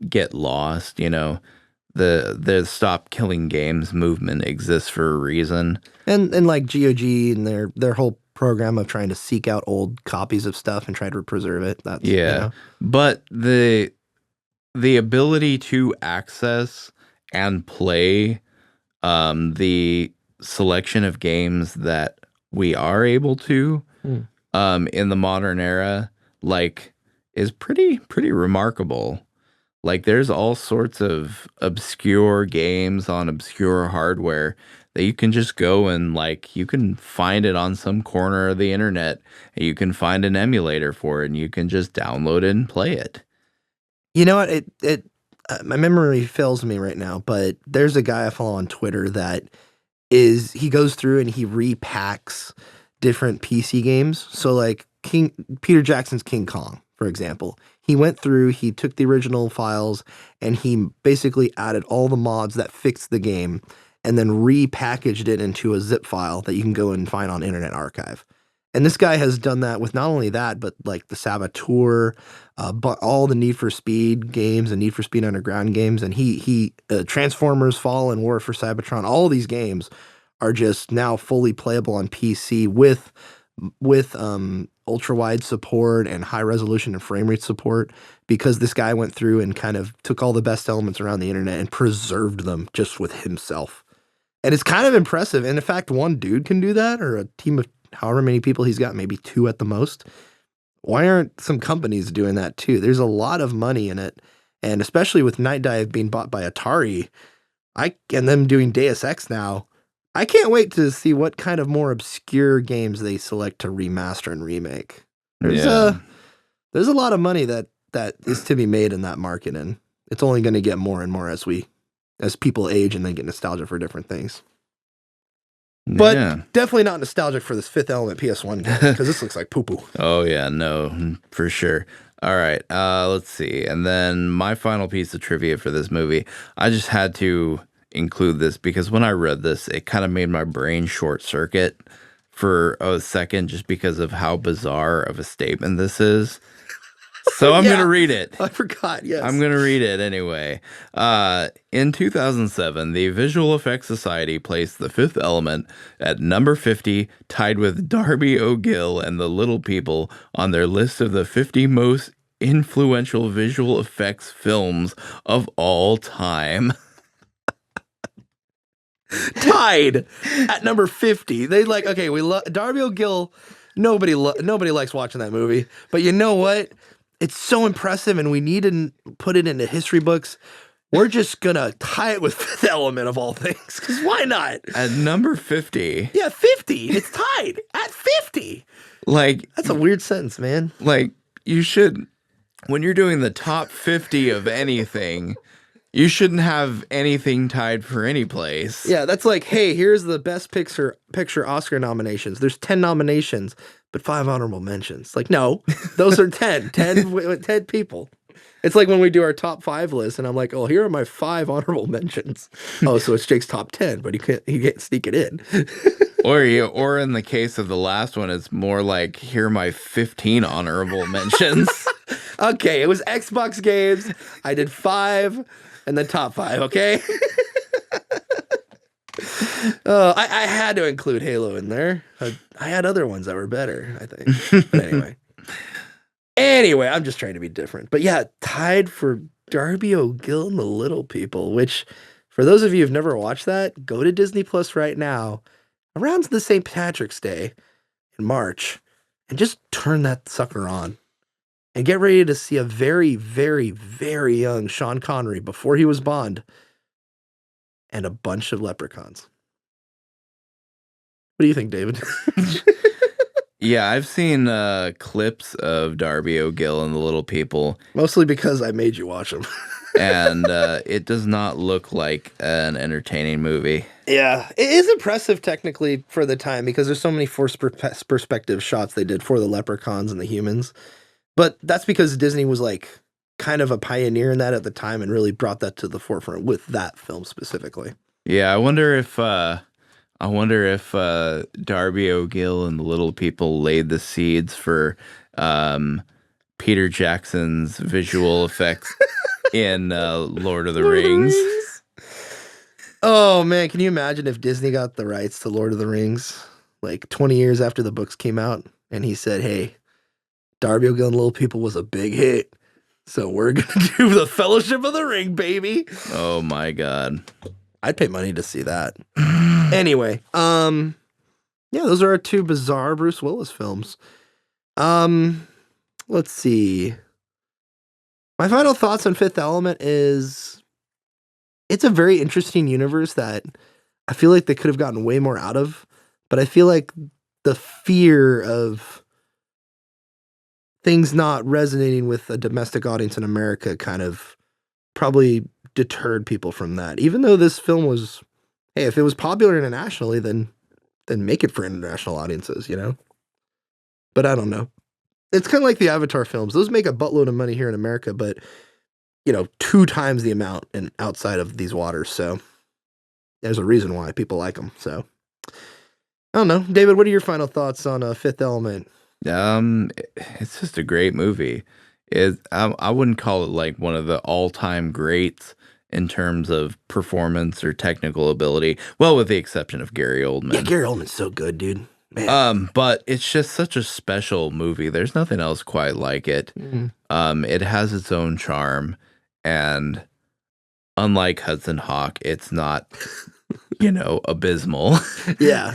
get lost, the Stop Killing Games movement exists for a reason. And like GOG and their whole program of trying to seek out old copies of stuff and try to preserve it. That's But the ability to access and play the selection of games that we are able to in the modern era, like, is pretty remarkable. Like, there's all sorts of obscure games on obscure hardware that you can just go and, like, you can find it on some corner of the internet and you can find an emulator for it and you can just download it and play it. You know what? My memory fails me right now, but there's a guy I follow on Twitter that he goes through and he repacks different PC games. So like Peter Jackson's King Kong, for example. He went through, he took the original files, and he basically added all the mods that fixed the game and then repackaged it into a zip file that you can go and find on Internet Archive. And this guy has done that with not only that, but like the Saboteur, but all the Need for Speed games and Need for Speed Underground games. And he Transformers, Fall and War for Cybertron, all these games are just now fully playable on PC with ultra wide support and high resolution and frame rate support, because this guy went through and kind of took all the best elements around the internet and preserved them just with himself. And it's kind of impressive. And in fact, one dude can do that, or a team of however many people he's got, maybe 2 at the most. Why aren't some companies doing that too? There's a lot of money in it. And especially with Night Dive being bought by Atari, and them doing Deus Ex now, I can't wait to see what kind of more obscure games they select to remaster and remake. There's a lot of money that is to be made in that market, and it's only going to get more and more as people age and they get nostalgia for different things. But definitely not nostalgic for this Fifth Element PS1 game, because this looks like poo-poo. Oh yeah, no, for sure. All right, let's see. And then my final piece of trivia for this movie, I just had to include this because when I read this, it kind of made my brain short circuit for a second just because of how bizarre of a statement this is. So I'm going to read it. I forgot, yes. I'm going to read it anyway. In 2007, the Visual Effects Society placed The Fifth Element at number 50, tied with Darby O'Gill and The Little People on their list of the 50 most influential visual effects films of all time. Tied at number 50. They Darby O'Gill. Nobody likes watching that movie. But you know what? It's so impressive, and we need to put it into history books. We're just gonna tie it with Fifth Element of all things, because why not? At number 50. Yeah, 50. It's tied at 50. Like, that's a weird sentence, man. Like, you should, when you're doing the top 50 of anything, you shouldn't have anything tied for any place. Yeah, that's like, hey, here's the best picture Oscar nominations. There's 10 nominations, but 5 honorable mentions. Like, no, those are 10 people. It's like when we do our top 5 list, and I'm like, oh, here are my 5 honorable mentions. Oh, so it's Jake's top 10, but he can't sneak it in. or in the case of the last one, it's more like, here are my 15 honorable mentions. Okay, it was Xbox games. I did 5 and then top 5, okay? I had to include Halo in there. I had other ones that were better, I think. But anyway, I'm just trying to be different. But yeah, tied for Darby O'Gill and the Little People, which For those of you who've never watched that, go to Disney Plus right now, around the St. Patrick's Day in March, and just turn that sucker on. And get ready to see a very, very, very young Sean Connery before he was Bond and a bunch of leprechauns. What do you think, David? Yeah, I've seen clips of Darby O'Gill and the Little People. Mostly because I made you watch them. And it does not look like an entertaining movie. Yeah, it is impressive technically for the time because there's so many forced perspective shots they did for the leprechauns and the humans. But that's because Disney was like kind of a pioneer in that at the time and really brought that to the forefront with that film specifically. Yeah, I wonder if Darby O'Gill and the Little People laid the seeds for Peter Jackson's visual effects in Lord of the Rings. Oh man, can you imagine if Disney got the rights to Lord of the Rings like 20 years after the books came out and he said, hey, Darby O'Gill and Little People was a big hit, so we're going to do the Fellowship of the Ring, baby. Oh my God. I'd pay money to see that. Anyway, yeah, those are our two bizarre Bruce Willis films. Let's see. My final thoughts on Fifth Element is it's a very interesting universe that I feel like they could have gotten way more out of, but I feel like the fear of things not resonating with a domestic audience in America kind of probably deterred people from that. Even though this film was, hey, if it was popular internationally, then make it for international audiences, you know? But I don't know. It's kind of like the Avatar films. Those make a buttload of money here in America, but, 2 times the amount and outside of these waters. So there's a reason why people like them. So I don't know. David, what are your final thoughts on Fifth Element? It's just a great movie. I wouldn't call it like one of the all-time greats in terms of performance or technical ability. Well, with the exception of Gary Oldman. Yeah, Gary Oldman's so good, dude. Man. But it's just such a special movie. There's nothing else quite like it. Mm-hmm. It has its own charm, and unlike Hudson Hawk, it's not, abysmal. Yeah.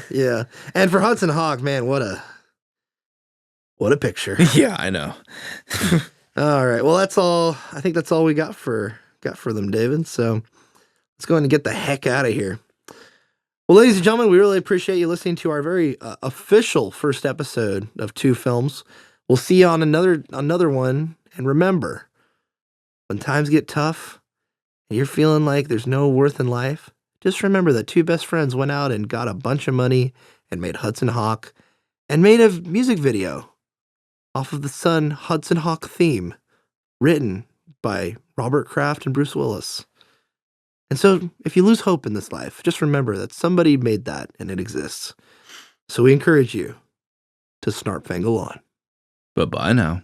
And for Hudson Hawk, man, what a picture. Yeah, I know. All right. Well, that's all. I think that's all we got for them, David. So let's go ahead and get the heck out of here. Well, ladies and gentlemen, we really appreciate you listening to our very official first episode of 2 films. We'll see you on another one. And remember, when times get tough and you're feeling like there's no worth in life, just remember that 2 best friends went out and got a bunch of money and made Hudson Hawk and made a music video off of the Hudson Hawk theme written by Robert Kraft and Bruce Willis. And so if you lose hope in this life, just remember that somebody made that and it exists. So we encourage you to snarp fangle on. Bye-bye now.